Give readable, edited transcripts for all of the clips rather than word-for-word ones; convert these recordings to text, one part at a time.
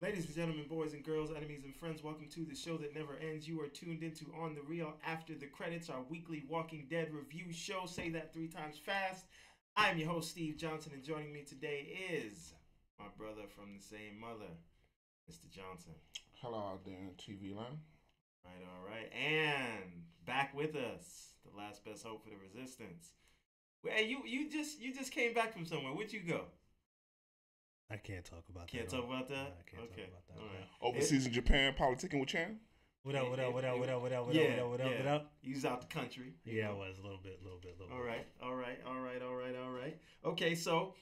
Ladies and gentlemen, boys and girls, enemies and friends, welcome to the show that never ends. You are tuned into On the Real After the Credits, our weekly Walking Dead review show. Say that 3 times fast. I'm your host, Steve Johnson, and joining me today is my brother from the same mother, Mr. Johnson. Hello out there in TV land. All right. And back with us, the last best hope for the resistance. Well, you just came back from somewhere. Where'd you go? I can't talk about that. Can't talk about that? No, I can't talk about that. All right. Overseas in Japan, politicking with Chan. What up? What up? You was out the country. Yeah, I was a little bit. All right. Okay, so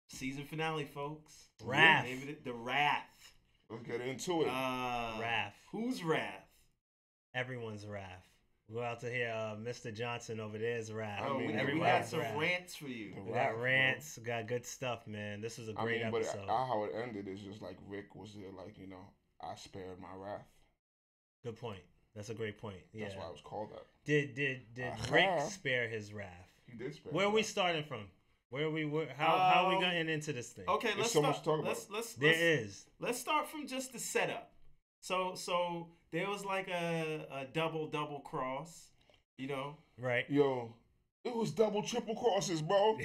season finale, folks. Wrath. The Wrath. Let's get into it. Wrath. Who's Wrath? Everyone's Wrath. We'll go out to hear Mr. Johnson over there's Wrath. Oh, we got some rants for you. We got rants. We got good stuff, man. This was a great episode. But how it ended is just like Rick was there, like, you know, I spared my wrath. Good point. That's a great point. Yeah. That's why it was called that. Did Rick spare his wrath? He did spare. Where are we starting from? How are we getting into this thing? Okay, There's so much to talk about. Let's start from just the setup. So there was like a double cross, you know. Right. Yo, it was double, triple crosses, bro.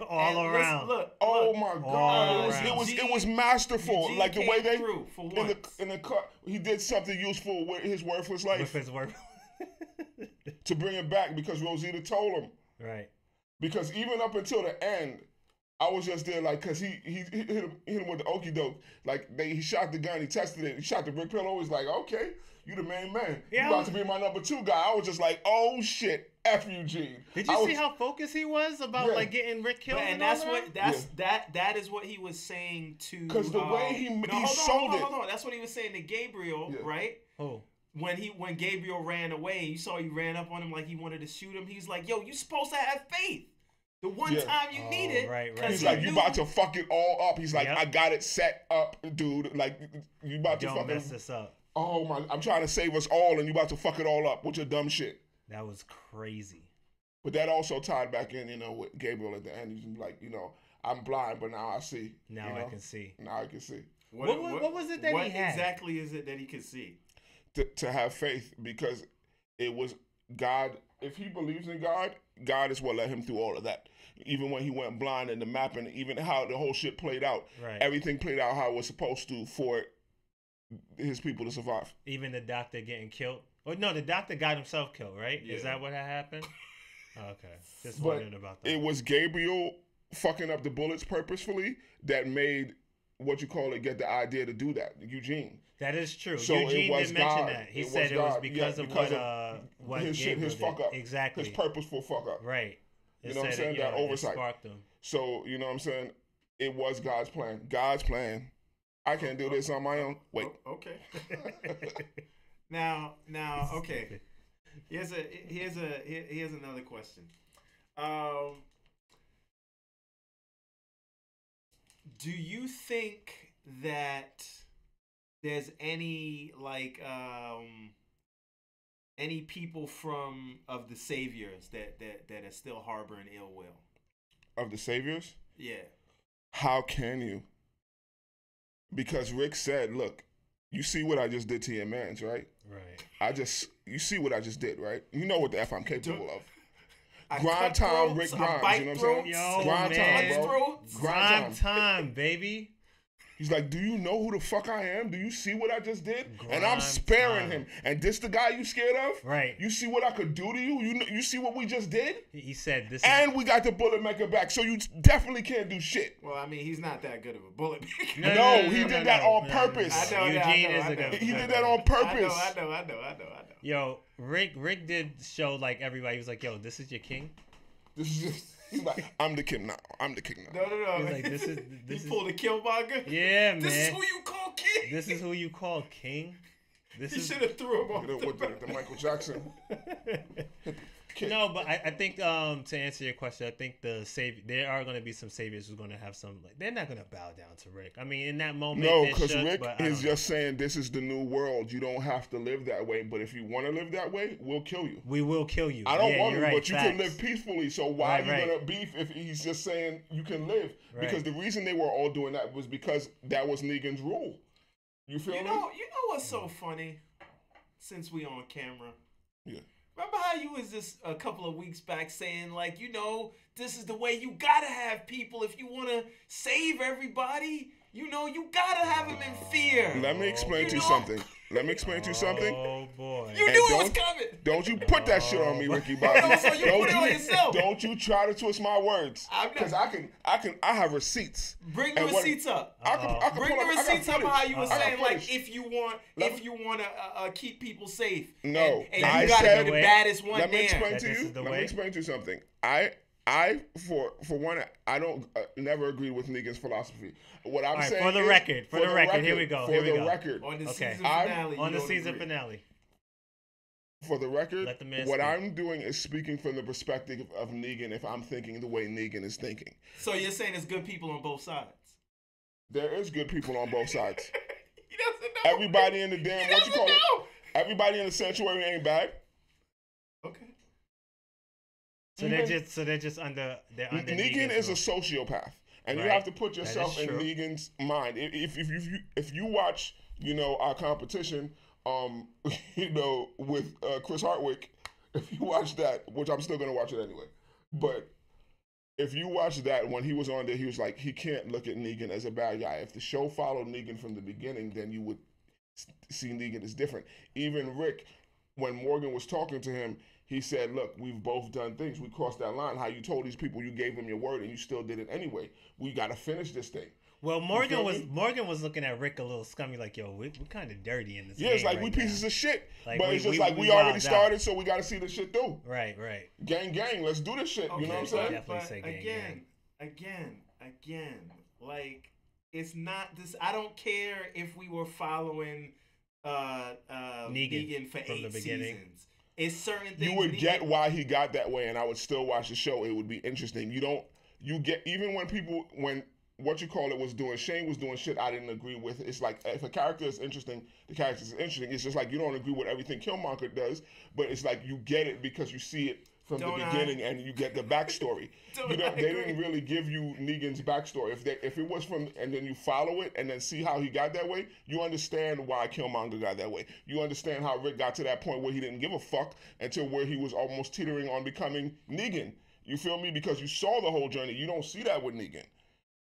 All around. Look. Oh my God! It was masterful. Eugene like the way they for in the cut, he did something useful with his worthless life. With his work. To bring him back because Rosita told him. Right. Because even up until the end, I was just there like, cause he hit him with the okie doke. Like he shot the gun, he tested it, he shot the brick pillow. He's like, okay, you the main man. Yeah, you about to be my number 2 guy. I was just like, oh shit, F Eugene. Did you see how focused he was about like getting Rick killed? And that is what he was saying to. Because the way he sold it. Hold on. That's what he was saying to Gabriel, right? Oh. When Gabriel ran away, you saw he ran up on him like he wanted to shoot him. He's like, yo, you supposed to have faith. The one time you need it. Right. He's like, you about to fuck it all up. He's like, I got it set up, dude. Like, you about to Don't mess this up. Oh my, I'm trying to save us all and you about to fuck it all up with your dumb shit. That was crazy. But that also tied back in, you know, with Gabriel at the end. He's like, you know, I'm blind, but now I see. Now I can see. Now I can see. What was it that he had? What exactly is it that he could see? To have faith, because it was God. If he believes in God, God is what let him through all of that. Even when he went blind in the mapping, even how the whole shit played out, everything played out how it was supposed to for his people to survive. Even the doctor getting killed. Oh no, the doctor got himself killed, right? Yeah. Is that what had happened? Okay, just wondering about that. It was Gabriel fucking up the bullets purposefully that made get the idea to do that. Eugene. That is true. So Eugene didn't mention God. that. He said it was because of what his shit, his fuck up. Exactly. His purposeful fuck up. Right. You know what I'm saying? That oversight. Sparked him. So, you know what I'm saying? It was God's plan. God's plan. I can't do this on my own. Wait. Okay. Now, okay. Here's another question. Do you think that there's any any people of the Saviors that are still harboring ill will? Of the Saviors? Yeah. How can you? Because Rick said, look, you see what I just did to your mans, right? Right. You see what I just did, right? You know what the F I'm capable of. Grind time, Rick Grimes, you know what I'm saying? Yo, grind man. time, bro. Grind time, baby. He's like, do you know who the fuck I am? Do you see what I just did? Grind and I'm sparing time. him. And this the guy you scared of? Right. You see what I could do to you? You see what we just did? He said this. And we got the bullet maker back, so you definitely can't do shit. Well, I mean, he's not that good of a bullet maker. No, he did that on purpose. I know. Eugene is a good. He did that on purpose. I know. Yo, Rick did show like everybody. He was like, yo, this is your king. This is just. He's like, I'm the king now. I'm the king now. No. He's like, this is. He pulled a Killmonger. Yeah, man. This is who you call king. This is who you call king. He should have threw him off the Michael Jackson. No, but I think to answer your question, I think there are going to be some saviors who's going to have some. Like, they're not going to bow down to Rick. I mean, in that moment, no, because Rick is just saying this is the new world. You don't have to live that way, but if you want to live that way, we'll kill you. We will kill you. I don't want to, right, but you facts. can live peacefully. So why are you gonna beef if he's just saying you can live? Right. Because the reason they were all doing that was because that was Negan's rule. You feel me? You know what's so funny? Since we on camera. Yeah. Remember how you was just a couple of weeks back saying, like, this is the way you gotta have people if you want to save everybody. You gotta have them in fear. Let me explain to you something. Oh, boy. You knew it was coming. Don't you put that shit on me, Ricky Bobby. No, so you put it on yourself. Don't you try to twist my words. Because I have receipts. Bring the receipts up. Bring the receipts up how you were saying, like, if you want to keep people safe. No. And you gotta be the baddest one there. Let me explain to you something. For one, I don't never agree with Negan's philosophy. What I'm saying for the record, here we go. For the record, on the season finale. On the season finale. For the record, what I'm doing is speaking from the perspective of Negan. If I'm thinking the way Negan is thinking, so you're saying there's good people on both sides. There is good people on both sides. He doesn't know. Everybody in the damn everybody in the sanctuary ain't bad. Okay. So they're just under Negan is a sociopath, and you have to put yourself in Negan's mind. If you watch, our competition, with Chris Hardwick, if you watch that, which I'm still gonna watch it anyway, but if you watch that when he was on there, he was like, he can't look at Negan as a bad guy. If the show followed Negan from the beginning, then you would see Negan as different. Even Rick, when Morgan was talking to him, he said, look, we've both done things. We crossed that line. How you told these people you gave them your word and you still did it anyway. We got to finish this thing. Well, Morgan was looking at Rick a little scummy, like, yo, we're kind of dirty in this game. Yeah, it's like we pieces of shit. Like, but it's just like we already started, so we got to see this shit through. Right. Gang, let's do this shit. Okay, you know what I'm saying? Definitely say again, like, it's not this. I don't care if we were following Negan for 8 seasons. It's certain things. You would get why he got that way, and I would still watch the show. It would be interesting. You get even when what you call it was doing, Shane was doing shit I didn't agree with. It's like, if a character is interesting, the character is interesting. It's just like you don't agree with everything Killmonger does, but it's like you get it because you see it from the beginning and you get the backstory. They didn't really give you Negan's backstory. If it was from, and then you follow it and then see how he got that way, you understand why Killmonger got that way. You understand how Rick got to that point where he didn't give a fuck until where he was almost teetering on becoming Negan. You feel me? Because you saw the whole journey. You don't see that with Negan.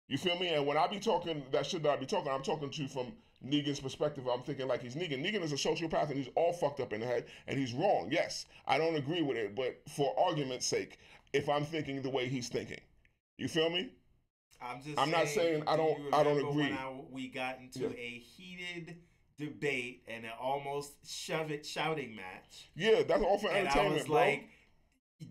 You feel me? And when I be talking that shit that I be talking, I'm talking to you from Negan's perspective. I'm thinking like he's Negan. Negan is a sociopath and he's all fucked up in the head and he's wrong. Yes, I don't agree with it, but for argument's sake, if I'm thinking the way he's thinking, you feel me? I'm not saying I don't agree. When we got into a heated debate and an almost shouting match. Yeah, that's all for entertainment, I was like,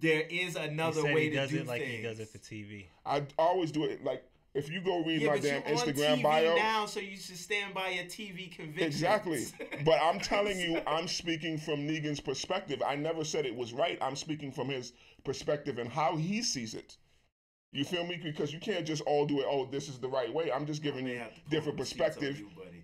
there is another way to do things. He does it like he does it for TV. I always do it like. If you go read my damn Instagram TV bio now, so you should stand by your TV convictions. Exactly. But I'm telling you, I'm speaking from Negan's perspective. I never said it was right. I'm speaking from his perspective and how he sees it. You feel me? Because you can't just all do it, oh, this is the right way. I'm just giving you different perspective.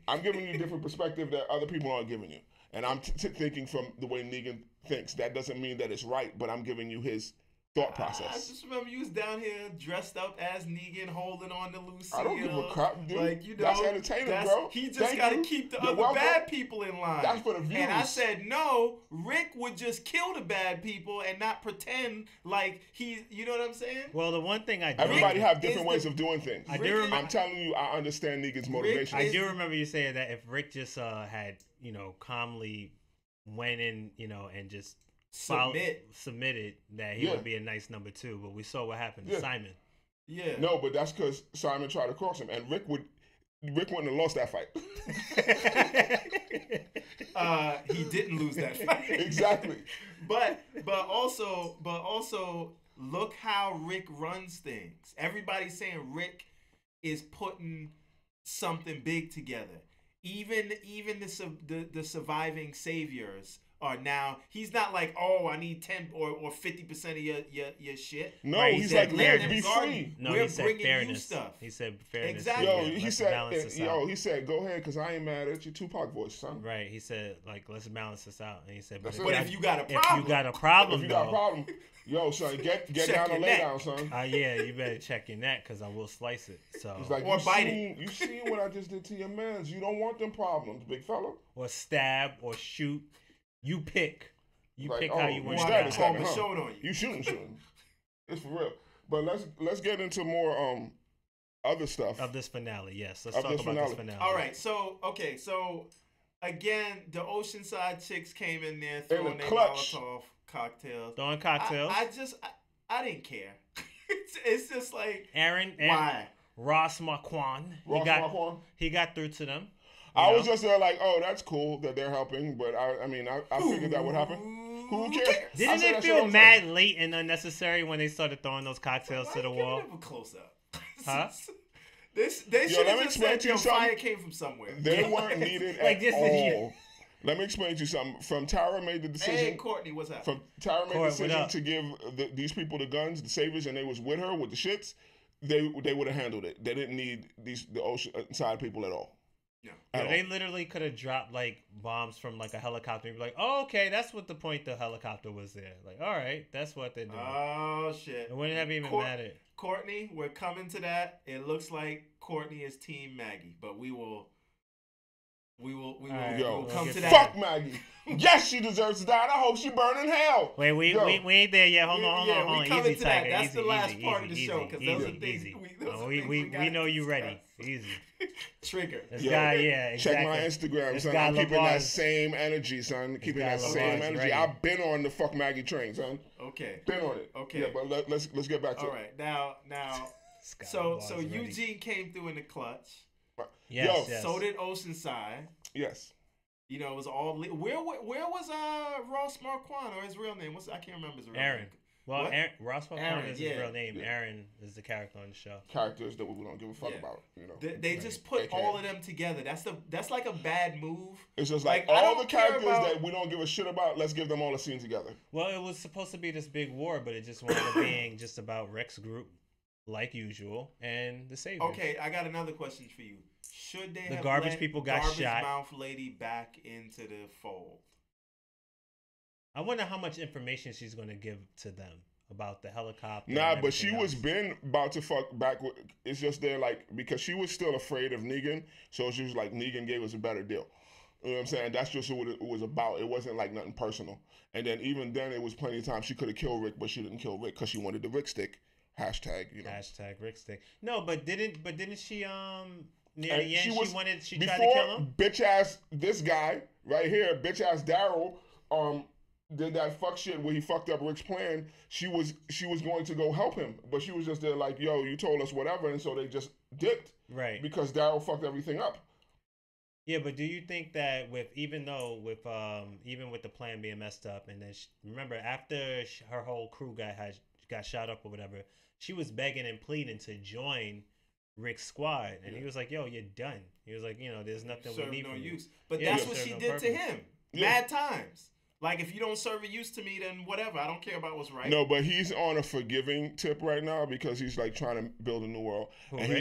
I'm giving you different perspective that other people aren't giving you. And I'm thinking from the way Negan thinks. That doesn't mean that it's right, but I'm giving you his thought process. I just remember you was down here dressed up as Negan, holding on to Lucille. I don't give a crap, dude. Like, that's entertaining, bro. He just got to keep the other bad people in line. That's for the viewers. And I said, no, Rick would just kill the bad people and not pretend like he, you know what I'm saying? Well, the one thing everybody have different ways of doing things. I'm telling you, I understand Negan's motivation. I do remember you saying that if Rick just had, calmly went in, and just submitted that he would be a nice number 2, but we saw what happened to Simon. Yeah. No, but that's because Simon tried to cross him, and Rick wouldn't have lost that fight. He didn't lose that fight. Exactly. But also look how Rick runs things. Everybody's saying Rick is putting something big together. Even the surviving saviors are now. He's not like, oh, I need 10 or 50% of your shit. No, right, he's like, let be free. No, we're he said bringing fairness. you stuff. He said fairness. Exactly. He said, go ahead, because I ain't mad at your Tupac voice, son. Right. He said, like, let's balance this out. And he said, but if you got a problem, yo, son, get down and lay down, son. Yeah, you better check your neck, because I will slice it. So. He's like, or bite it. You seen what I just did to your mans. You don't want them problems, big fella. Or stab or shoot. You pick. You like, pick how you want to stabbing, on you. You shooting. It's for real. But let's get into more other stuff of this finale. Yes, let's talk about this finale. All right. So again, the Oceanside chicks came in there throwing their Molotov cocktails. Throwing cocktails. I didn't care. it's just like Aaron why Ross Marquand. He got through to them. I was just there like, oh, that's cool that they're helping, but I figured that would happen. Who cares? Didn't it feel mad late and unnecessary when they started throwing those cocktails to the wall? Close up. Huh? They should have just said your fire came from somewhere. They weren't needed at all. Let me explain to you something. From Tara made the decision. Hey, Courtney, what's up? From Tara made the decision to give these people the guns, the saviors, and they was with her with the shits. They would have handled it. They didn't need the Oceanside people at all. Yeah, they literally could have dropped like bombs from like a helicopter and be like, oh, okay, that's what the point the helicopter was there. Like, all right, that's what they're doing. Oh, shit. It wouldn't have even mattered. Courtney, we're coming to that. It looks like Courtney is Team Maggie, but we will come to that. Fuck Maggie. Yes, she deserves to die. I hope she burn in hell. Wait, we ain't there yet. Hold on. Easy, to Tiger. That's the last part of the show because those are things we know you ready. Easy. Trigger. This guy, exactly. Check my Instagram, son. I'm keeping that same energy, son. Keeping that same energy. Ready. I've been on the fuck Maggie train, son. Okay. Been on it. Okay. Yeah, but let's get back to it. All right. Now. So Eugene came through in the clutch. Yes. So did Oceanside. Yes. You know, it was all where was Ross Marquand or his real name? I can't remember his real name. Well, Ross Marquand is his real name. Yeah. Aaron is the character on the show. Characters that we don't give a fuck about. You know, they just put all of them together. That's like a bad move. It's just like all the characters that we don't give a shit about. Let's give them all a scene together. Well, it was supposed to be this big war, but it just wound up being just about Rick's group, like usual, and the Saviors. Okay, I got another question for you. Should they have garbage people got garbage shot? Mouth lady back into the fold? I wonder how much information she's going to give to them about the helicopter. Nah, but she was been about to fuck back with. It's just there, like, because she was still afraid of Negan, so she was like, Negan gave us a better deal. You know what I'm saying? That's just what it was about. It wasn't like nothing personal. And then even then, it was plenty of time she could have killed Rick, but she didn't kill Rick because she wanted the Rick stick. Hashtag, you know. Hashtag Rick stick. No, but didn't she near the end she tried to before kill him? Bitch ass this guy right here, bitch ass Daryl, did that fuck shit where he fucked up Rick's plan. She was going to go help him, but she was just there like, yo, you told us whatever, and so they just dipped. Right. Because Daryl fucked everything up. Yeah, but do you think that even with the plan being messed up, and then remember after her whole crew got shot up or whatever, she was begging and pleading to join Rick's squad, and he was like, "Yo, you're done." He was like, "You know, there's nothing we need from you." But that's what she did to him. Mad times. Like, if you don't serve a use to me, then whatever. I don't care about what's right. No, but he's on a forgiving tip right now because he's like trying to build a new world, and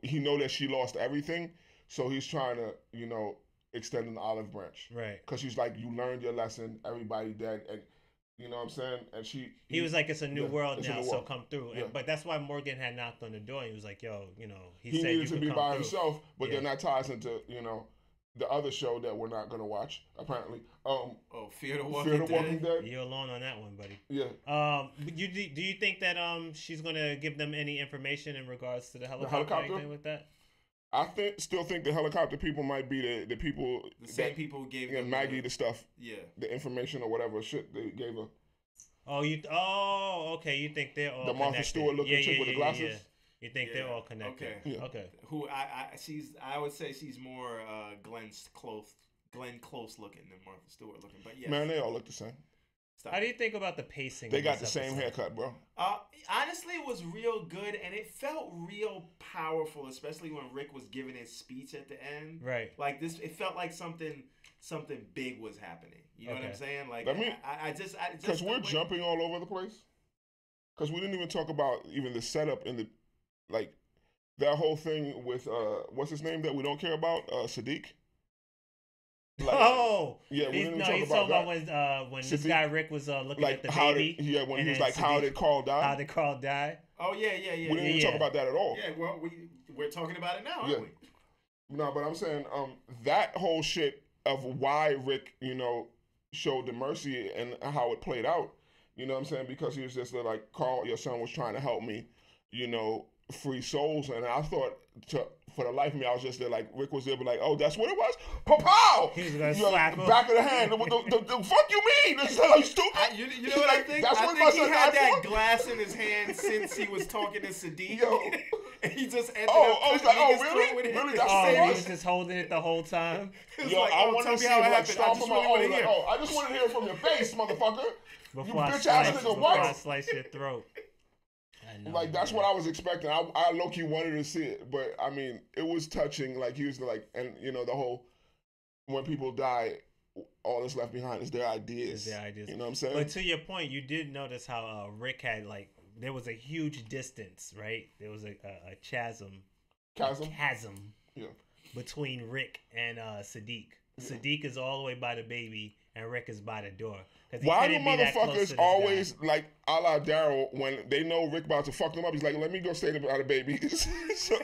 he know that she lost everything, so he's trying to extend an olive branch. Right. Because he's like, you learned your lesson. Everybody dead, and you know what I'm saying. And he was like, it's a new world now, so come through. Yeah. But that's why Morgan had knocked on the door. He was like, yo, he said needed you to be by himself, but yeah. then that ties into the other show that we're not gonna watch apparently. Fear the Walking Dead. You're alone on that one, buddy. Yeah. Do you think that she's gonna give them any information in regards to the helicopter? With that? I still think the helicopter people might be the people. The same people who gave Maggie the stuff. Yeah. The information or whatever shit they gave her. Okay. You think they're all the Martha Stewart looking chick with the glasses? Yeah. You think they're all connected? Okay. Yeah. Okay. Who I would say she's more Glenn Close looking than Martha Stewart looking, but yeah. Man, they all look the same. How do you think about the pacing? They got the same haircut, bro. Honestly, it was real good, and it felt real powerful, especially when Rick was giving his speech at the end. Right. Like this, it felt like something big was happening. You know what I'm saying? Like, I just because we're jumping all over the place. Because we didn't even talk about even the setup and that whole thing with what's his name that we don't care about, Sadiq. Like, yeah, we didn't talk about when this guy Rick was looking at the baby. When he was like, "How did Carl die?" How did Carl die? Oh yeah. We didn't even talk about that at all. Yeah, well, we're talking about it now, aren't we? No, but I'm saying that whole shit of why Rick, showed the mercy and how it played out. You know what I'm saying? Because he was just like, Carl, your son was trying to help me, free souls. And I thought, for the life of me, I was just there like, Rick was there, but like, oh, that's what it was? Pow! He was going to slap him. Back of the hand. The fuck you mean? This is like stupid. You know what I think? That's I what think he had that for? glass in his hand since he was talking to Sadiq. Yo. And he just ended I was like, really? Really? That's he serious? was just holding it the whole time. Yo, like, I want to see him like stomp him out. I just want to hear it from your face, motherfucker. Before you bitch ass nigga, what? I slice your throat. I know, like, that's what I was expecting. I low-key wanted to see it. But, I mean, it was touching. Like, he was like, and, the whole, when people die, all that's left behind is their ideas. You know what I'm saying? But to your point, you did notice how Rick had, like, there was a huge distance, right? There was a chasm. Chasm. Yeah. Between Rick and Sadiq. Yeah. Sadiq is all the way by the baby, and Rick is by the door. Why do motherfuckers always, like, a la Daryl, when they know Rick about to fuck them up, he's like, let me go stay by the baby. So,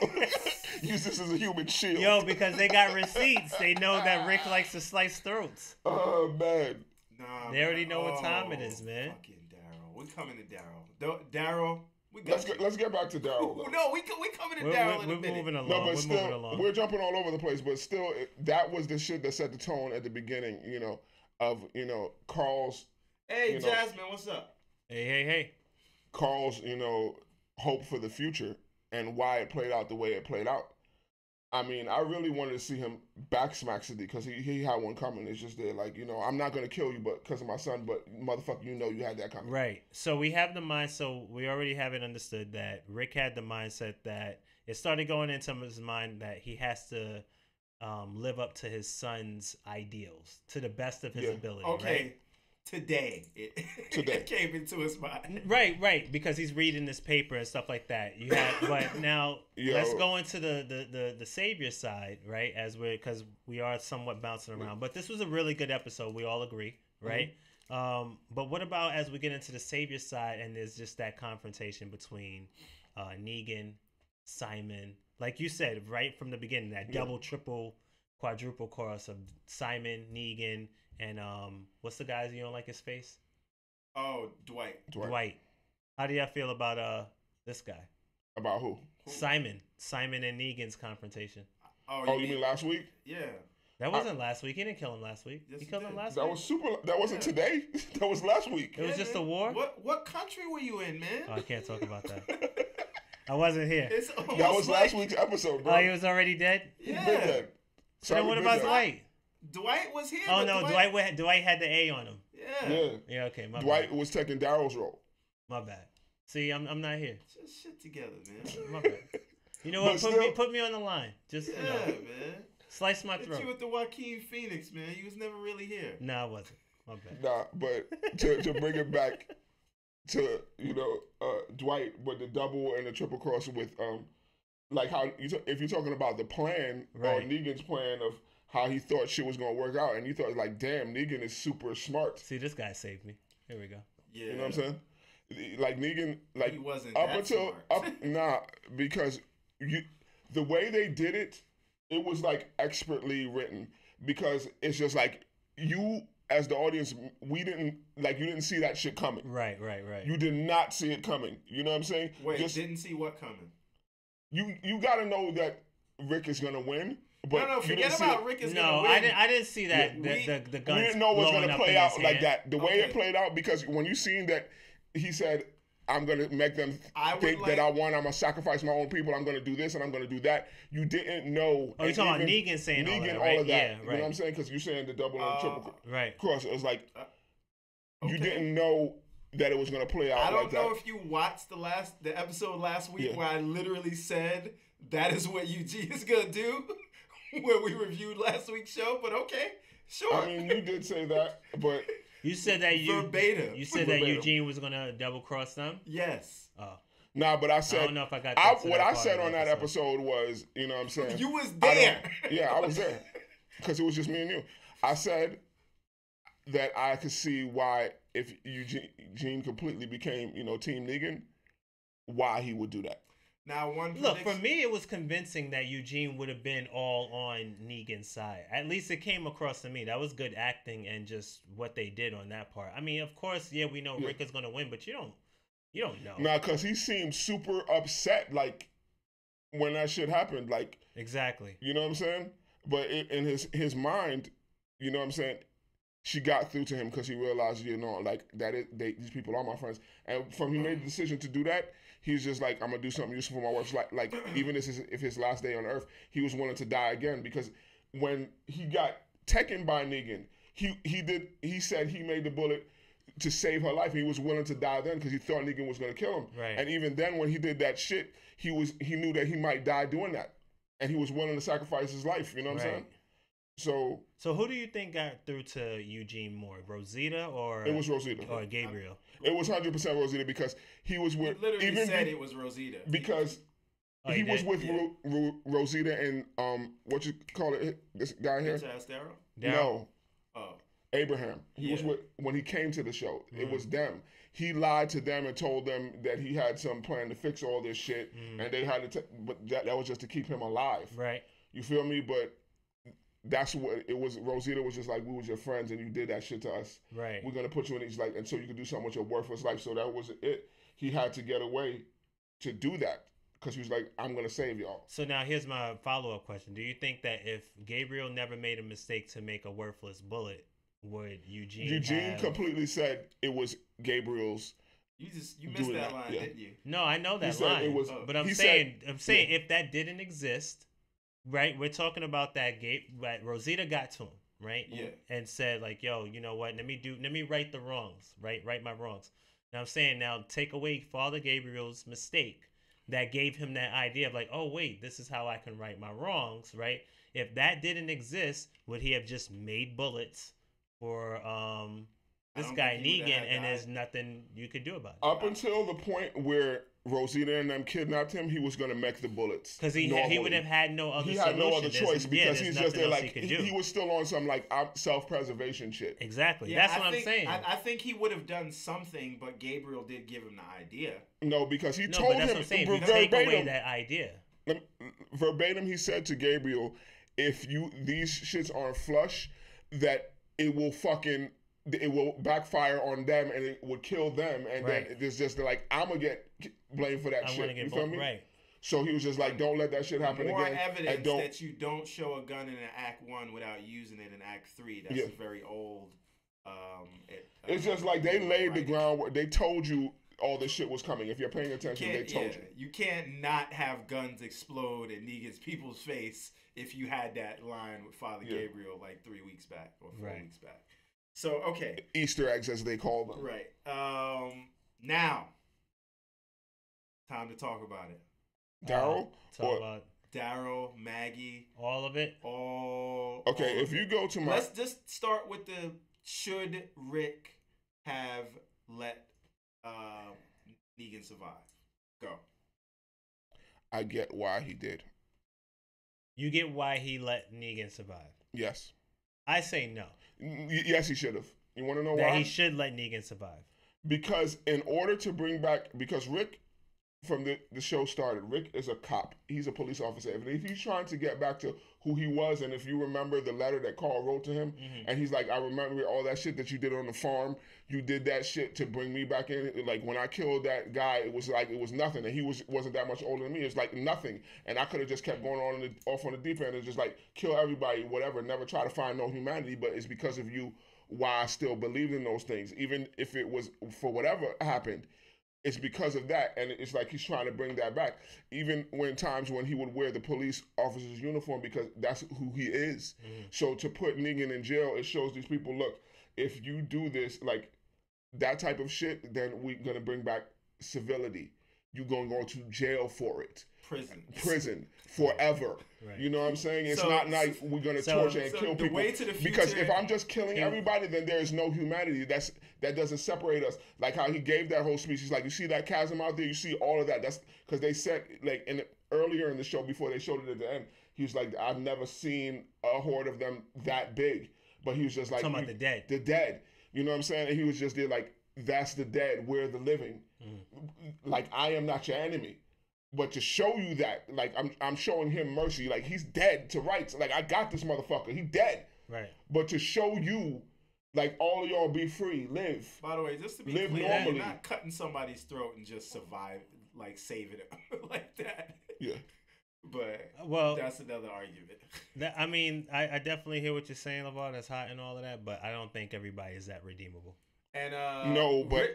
use this as a human shield. Yo, because they got receipts. They know that Rick likes to slice throats. Oh, man. Nah, they already know what time it is, man. Fucking Daryl. We're coming to Daryl. Daryl. Let's get back to Daryl. No, we coming to Daryl in a minute. We're moving along. No, but still, we're jumping all over the place. But still, that was the shit that set the tone at the beginning, of, Carl's... Hey, Jasmine, what's up? Hey. Carl's, hope for the future and why it played out the way it played out. I mean, I really wanted to see him backsmack Sadiq because he had one coming. It's just there, like, I'm not going to kill you because of my son, but motherfucker, you had that coming. Right. So we have the mind. So we already have it understood that Rick had the mindset that it started going into his mind that he has to live up to his son's ideals to the best of his ability. Okay. Right? Today it came into his mind. Right, because he's reading this paper and stuff like that. But now let's go into the savior side, right? Because we are somewhat bouncing around. But this was a really good episode. We all agree, right? Mm-hmm. But what about as we get into the savior side and there's just that confrontation between Negan, Simon, like you said right from the beginning, that double, triple, quadruple chorus of Simon, Negan. And what's the guys you don't like his face? Oh, Dwight. How do y'all feel about this guy? About who? Simon and Negan's confrontation. Oh, you mean last week? Yeah. That wasn't last week. He didn't kill him last week. Yes, he killed him last week. That wasn't today. That was last week. It was just a war. What country were you in, man? Oh, I can't talk about that. I wasn't here. That was last week's episode, bro. Oh, he was already dead? Yeah. He's been dead. So then what about Dwight? Dwight was here. Oh no, Dwight had the A on him. Yeah. Okay, my Dwight bad. was taking Daryl's role. My bad. See, I'm not here. Just shit together, man. My bad. You know what? Put me on the line. Just man. Slice my throat. You with the Joaquin Phoenix, man. You was never really here. Nah, I wasn't. My bad. Nah, but to bring it back to Dwight, but the double and the triple cross with like how if you're talking about the plan or Negan's plan of how he thought shit was gonna work out, and you thought like, damn, Negan is super smart. See, this guy saved me. Here we go. Yeah, you know what I'm saying? Like Negan, like he wasn't up that until smart. Because the way they did it, it was like expertly written. Because it's just like you as the audience, you didn't see that shit coming. Right. You did not see it coming. You know what I'm saying? Wait, didn't see what coming? You got to know that Rick is gonna win. But no, forget about Rick is gonna win. No, I didn't see that. Yeah, the guns. We didn't know it was gonna play out like that. The way Okay. it played out, because when you seen that, he said, "I'm gonna make them think that I won. I'm gonna sacrifice my own people. I'm gonna do this and I'm gonna do that." You didn't know. Oh, you're talking about Negan saying all that, right? all of that. Yeah, right. You know what I'm saying? Because you're saying the double and triple right. cross. It was like You didn't know that it was going to play out. I don't like know that. if you watched the episode last week where I literally said that is what Eugene is gonna do when we reviewed last week's show. But okay, sure. I mean, you did say that, but you said that verbatim. You said that Eugene was gonna double cross them. Yes. Oh. Nah, but I said. I don't know if I got that. What I said on that episode was, you know what I'm saying? You was there. I was there. Because it was just me and you. I said that I could see why, if Eugene completely became, Team Negan, why he would do that. Now, look, for me, it was convincing that Eugene would have been all on Negan's side. At least it came across to me. That was good acting and just what they did on that part. I mean, of course, we know Rick is going to win, but you don't know. Nah, because he seemed super upset, like, when that shit happened. Like, exactly. You know what I'm saying? But in his mind, you know what I'm saying, she got through to him because he realized, these people are my friends. And from he made the decision to do that, he's just like, I'm going to do something useful for my wife. Like even if his last day on Earth, he was willing to die again. Because when he got taken by Negan, he said he made the bullet to save her life. He was willing to die then because he thought Negan was going to kill him. Right. And even then, when he did that shit, he knew that he might die doing that. And he was willing to sacrifice his life. You know what I'm saying? So who do you think got through to Eugene more, Rosita or it was Rosita or Gabriel? It was 100% Rosita because he was with. He literally said it was Rosita because he was with Rosita and what you call it? This guy here. No. Oh. Abraham. He was with when he came to the show. It was them. He lied to them and told them that he had some plan to fix all this shit, and they had to. But that was just to keep him alive. Right. You feel me? But that's what it was. Rosita was just like, we was your friends, and you did that shit to us. Right. We're gonna put you in these and so you could do something with your worthless life. So that was it. He had to get away to do that because he was like, I'm gonna save y'all. So now here's my follow-up question: do you think that if Gabriel never made a mistake to make a worthless bullet, would Eugene completely said it was Gabriel's. You missed that line, didn't you? No, I know that line. It was, but I'm saying if that didn't exist, right? We're talking about that right? Rosita got to him, right? Yeah. And said like, "Yo, you know what? Let me right the wrongs, right? Right my wrongs." Now I'm saying take away Father Gabriel's mistake that gave him that idea of like, "Oh wait, this is how I can right my wrongs," right? If that didn't exist, would he have just made bullets for this guy Negan, and there's nothing you could do about it? Up until the point where Rosita and them kidnapped him, he was going to make the bullets. Because he would have had no other solution. He had no other choice because he's just there like, he was still on some like self-preservation shit. Exactly. Yeah, that's what I'm saying. I think he would have done something, but Gabriel did give him the idea. No, because he told him verbatim. Take away that idea. Verbatim, he said to Gabriel, if these shits aren't flush, that it will backfire on them and it would kill them, and then it's just like, I'm gonna get blamed for that shit. You feel me? Right. So he was just like, don't let that shit happen again. More evidence that you don't show a gun in an Act 1 without using it in Act 3. That's a very old. It's just like they laid the groundwork. They told you all this shit was coming. If you're paying attention, they told you. You can't not have guns explode in Negan's people's face if you had that line with Father Gabriel like 3 weeks back or 4 weeks back. So, okay. Easter eggs, as they call them. Right. Now, time to talk about it. Daryl? Daryl, Maggie. All of it? Okay, if you go to my... Let's just start with the should Rick have let Negan survive? Go. I get why he did. You get why he let Negan survive? Yes. I say no. Yes, he should have. You want to know why? That he should let Negan survive. Because in order to bring back... Because Rick, from the show started, Rick is a cop. He's a police officer. If he's trying to get back to who he was, and if you remember the letter that Carl wrote to him, and he's like, I remember all that shit that you did on the farm. You did that shit to bring me back in. Like, when I killed that guy, it was like, it was nothing. And he wasn't that much older than me. It's like nothing. And I could have just kept going off on the deep end and just like kill everybody, whatever, never try to find no humanity. But it's because of you why I still believed in those things. Even if it was for whatever happened, it's because of that. And it's like he's trying to bring that back. Even times when he would wear the police officer's uniform, because that's who he is. So to put Negan in jail, it shows these people, look, if you do this, like, that type of shit, then we're gonna bring back civility. You're gonna go to jail for it. Prison forever. Right. You know what I'm saying? It's not like we're gonna torture and kill people. Because if I'm just killing everybody, then there is no humanity. That doesn't separate us. Like how he gave that whole speech. He's like, you see that chasm out there? You see all of that? That's because they said like earlier in the show before they showed it at the end. He was like, I've never seen a horde of them that big. But he was just like, talking about the dead. The dead. You know what I'm saying? And he was just there like, that's the dead. We're the living. Like I am not your enemy. But to show you that, like, I'm showing him mercy. Like, he's dead to rights. Like, I got this motherfucker. He dead. Right. But to show you, like, all of y'all be free, live. By the way, just to be clear, normally. You're not cutting somebody's throat and just survive, like, saving it like that. Yeah. But that's another argument. I mean, I definitely hear what you're saying, LeVar. That's hot and all of that, but I don't think everybody is that redeemable. And no, but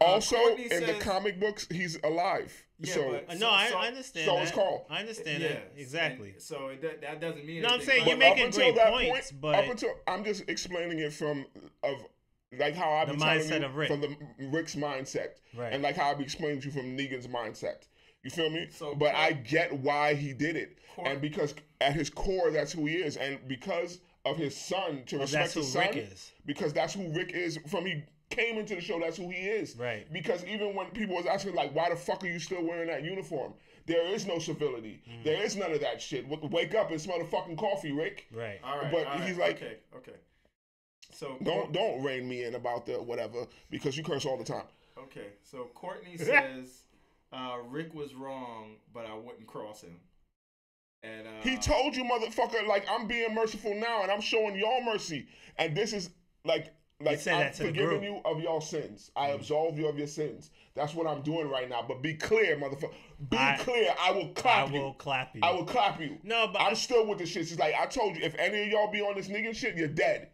also in the comic books, he's alive. Yeah, so I understand. So it's called. I understand that exactly. And so that doesn't mean. No, I'm saying you're making great points, but up until I'm just explaining it from like how I've been telling you from the Rick's mindset, right? And like how I've explained to you from Negan's mindset. You feel me? So, but I get why he did it, and because at his core, that's who he is, and because of his son, to respect his son, because that's who Rick is. From he came into the show, that's who he is. Right. Because even when people was asking, like, why the fuck are you still wearing that uniform? There is no civility. There is none of that shit. Wake up and smell the fucking coffee, Rick. Right. All right. But he's like, okay. So don't rein me in about the whatever, because you curse all the time. Okay. So Courtney says Rick was wrong, but I wouldn't cross him. And he told you, motherfucker, like, I'm being merciful now, and I'm showing y'all mercy, and this is like I'm forgiving you of your sins. I absolve you of your sins. That's what I'm doing right now. But be clear, motherfucker. Be clear. I will clap you. I will clap you. No, but I'm still with the shit. It's like I told you, if any of y'all be on this nigga shit, you're dead.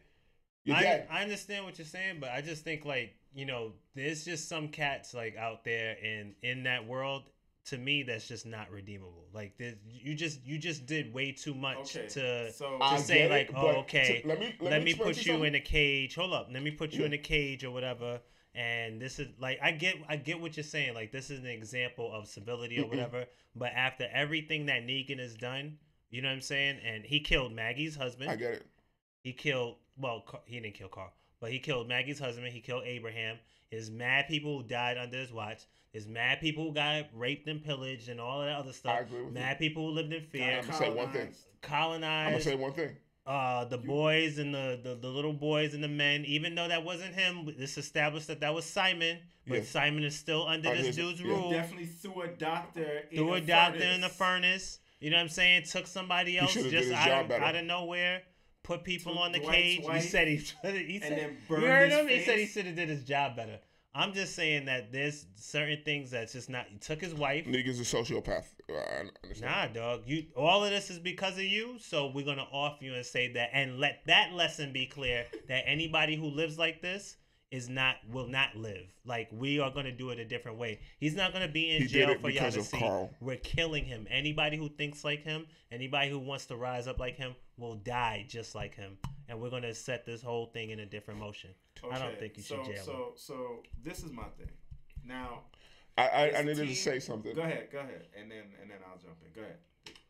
You're dead. I understand what you're saying, but I just think, like, you know, there's just some cats like out there in that world. To me, that's just not redeemable. Like, you just did way too much to say, like, let me put you in a cage. Hold up, let me put you in a cage or whatever. And this is like, I get what you're saying. Like, this is an example of civility or whatever. But after everything that Negan has done, you know what I'm saying? And he killed Maggie's husband. I get it. He killed, he didn't kill Carl, but he killed Maggie's husband. He killed Abraham. There's mad people who died under his watch. There's mad people who got raped and pillaged and all of that other stuff. I agree with mad you. people who lived in fear. I'm gonna say one thing. Colonized. I'm gonna say one thing. The boys and the little boys and the men, even though that wasn't him, this established that was Simon. But Simon is still under this dude's rule. Definitely threw a doctor in the furnace. You know what I'm saying? Took somebody else just out of nowhere. Put people on the cage. You said he said then burned you heard his him? face? He said he should have did his job better. I'm just saying that there's certain things that's just not. He took his wife. Nigga's a sociopath. Nah, dog. All of this is because of you. So we're gonna off you and say that, and let that lesson be clear that anybody who lives like this will not live. Like, we are gonna do it a different way. He's not gonna be in jail for y'all to see. Carl. We're killing him. Anybody who thinks like him, anybody who wants to rise up like him, will die just like him. And we're gonna set this whole thing in a different motion. I don't think you should jail him. So this is my thing. Now, I needed to say something. Go ahead, and then I'll jump in. Go ahead.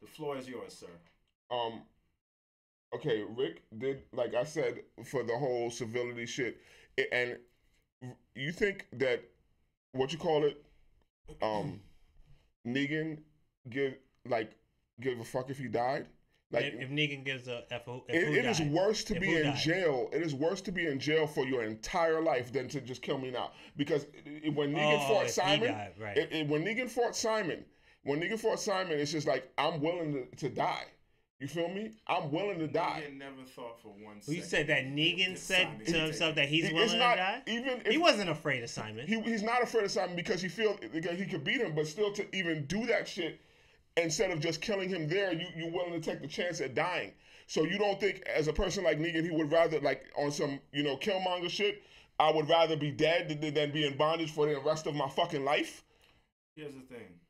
The floor is yours, sir. Okay, Rick did, like I said, for the whole civility shit, and you think that what you call it, Negan give a fuck if he died? Like, if Negan gives a F, it is worse to be in jail. It is worse to be in jail for your entire life than to just kill me now. Because when Negan fought Simon, when Negan fought Simon, it's just like, I'm willing to die. You feel me? I'm willing to die. Negan never thought for 1 second. Well, you said that Negan said to himself that he's willing to die? Even if, he wasn't afraid of Simon. He's not afraid of Simon because he feels he could beat him, but still to even do that shit, instead of just killing him there, you're willing to take the chance at dying. So you don't think, as a person like Negan, he would rather, like, on some, Killmonger shit, I would rather be dead than be in bondage for the rest of my fucking life? Here's the thing.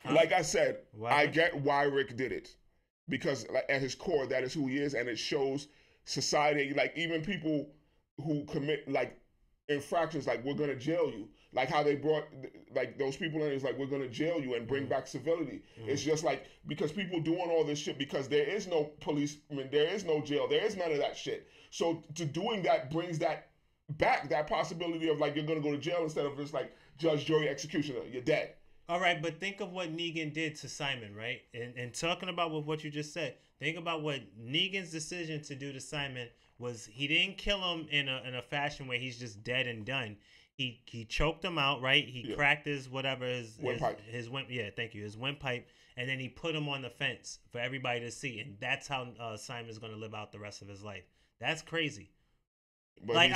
Like I said, I get why Rick did it. Because, like, at his core, that is who he is, and it shows society, like, even people who commit like infractions, like we're gonna jail you, like how they brought like those people in. It's like we're gonna jail you and bring back civility. It's just like because people doing all this shit because there is no policeman, there is no jail, there is none of that shit. So to doing that brings that back, that possibility of like you're gonna go to jail instead of just like judge, jury, executioner. You're dead. All right, but think of what Negan did to Simon, right? And talking about what you just said, think about what Negan's decision to do to Simon was. He didn't kill him in a fashion where he's just dead and done. He choked him out, right? He cracked his whatever his windpipe. His windpipe, and then he put him on the fence for everybody to see, and that's how Simon's gonna live out the rest of his life. That's crazy. But like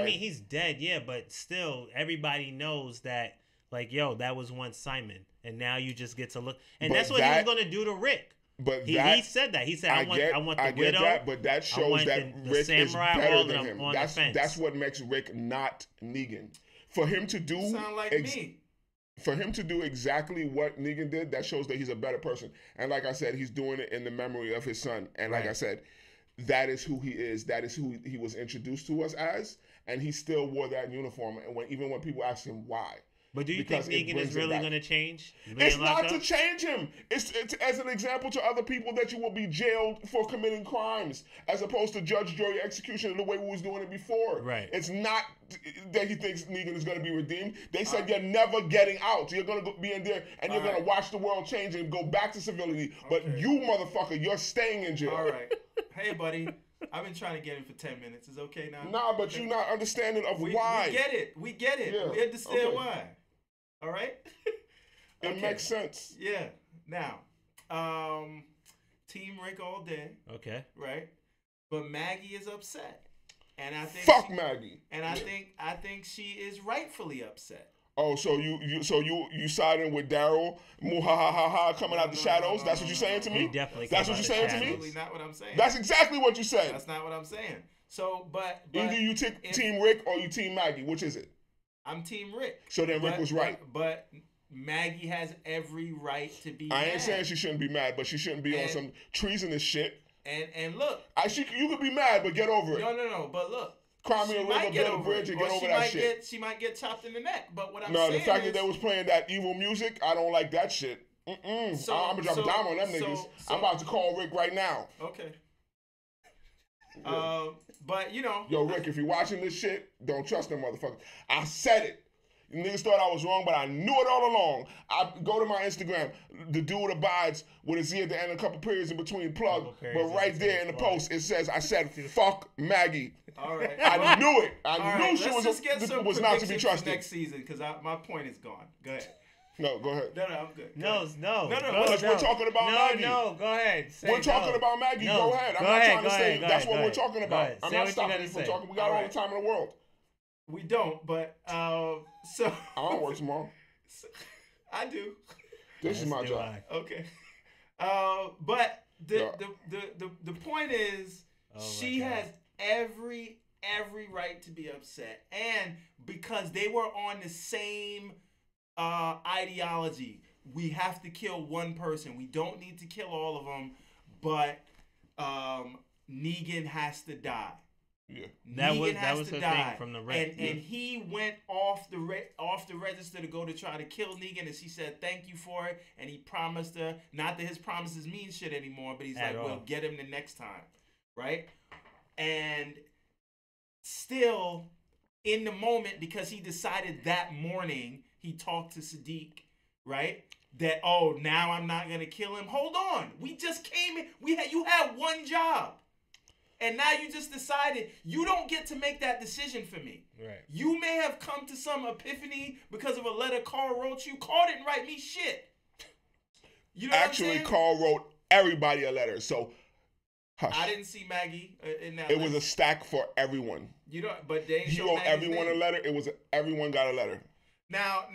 he's dead, yeah, but still everybody knows that. Like, yo, that was once Simon, and now you just get to look, and that's what he was gonna do to Rick. But he said that. He said, I want the widow. That, but that shows that the Rick samurai, is better all than him. That's what makes Rick not Negan. For him to do me. For him to do exactly what Negan did, that shows that he's a better person. And like I said, he's doing it in the memory of his son. And like I said, that is who he is. That is who he was introduced to us as. And he still wore that uniform. And even when people ask him why. But do you think Negan is really going to change? It's not to change him. It's as an example to other people that you will be jailed for committing crimes, as opposed to judge, jury, execution the way we was doing it before. Right. It's not that he thinks Negan is going to be redeemed. They said you're never getting out. You're going to be in there and you're going to watch the world change and go back to civility. But you, motherfucker, you're staying in jail. All right. Hey, buddy. I've been trying to get him for 10 minutes. Is it okay now? Nah, but you're not understanding of why. We get it. Yeah. We understand why. All right? It makes sense. Yeah. Now, Team Rick all day. Okay. Right? But Maggie is upset. And I think Fuck Maggie. And I think she is rightfully upset. Oh, so you siding with Daryl, muhahaha, coming out the shadows? That's what you're saying to me? He definitely. That's what you're saying to me? Absolutely not what I'm saying. That's exactly what you said. That's not what I'm saying. So, but either you Team Rick or you Team Maggie. Which is it? I'm Team Rick. So then Rick was right. But Maggie has every right to be mad. I ain't saying she shouldn't be mad, but she shouldn't be on some treasonous shit. And look. You could be mad, but get over it. No, but look. Cry me a river, build a bridge, and get over that shit. She might get chopped in the neck, but what I'm saying is... No, the fact that they was playing that evil music, I don't like that shit. I'm going to drop a dime on them niggas. I'm about to call Rick right now. Okay. But, you know... Yo, Rick, if you're watching this shit, don't trust them motherfuckers. I said it. You niggas thought I was wrong, but I knew it all along. I go to my Instagram. The dude abides with a Z at the end, a couple periods in between plug. But right there in the post, it says, I said, fuck Maggie. All right. I knew it. I knew she was not to be trusted. Next season, because my point is gone. Go ahead. No, go ahead. No, I'm good. No. Because we're talking about Maggie. No, go ahead. We're talking about Maggie. Go ahead. I'm not trying to say that's what we're talking about. I'm not stopping you from talking. We got all the time in the world. We don't, but so I don't work tomorrow. I do. This is my job. Okay. But the point is, she has every right to be upset, and because they were on the same ideology, we have to kill one person. We don't need to kill all of them, but Negan has to die. Yeah, that was the thing from the and he went off the register to go to try to kill Negan, and she said thank you for it, and he promised her. Not that his promises mean shit anymore, but he's we'll get him the next time, right? And still in the moment, because he decided that morning, he talked to Sadiq, right? That now I'm not gonna kill him. Hold on, we just came in. You had one job. And now you just decided you don't get to make that decision for me. Right. You may have come to some epiphany because of a letter Carl wrote you. Carl didn't write me shit. You know Actually, what I'm saying? Carl wrote everybody a letter, so hush. I didn't see Maggie in that. It was a stack for everyone. You know, but they he wrote everyone a letter. Everyone got a letter. Now,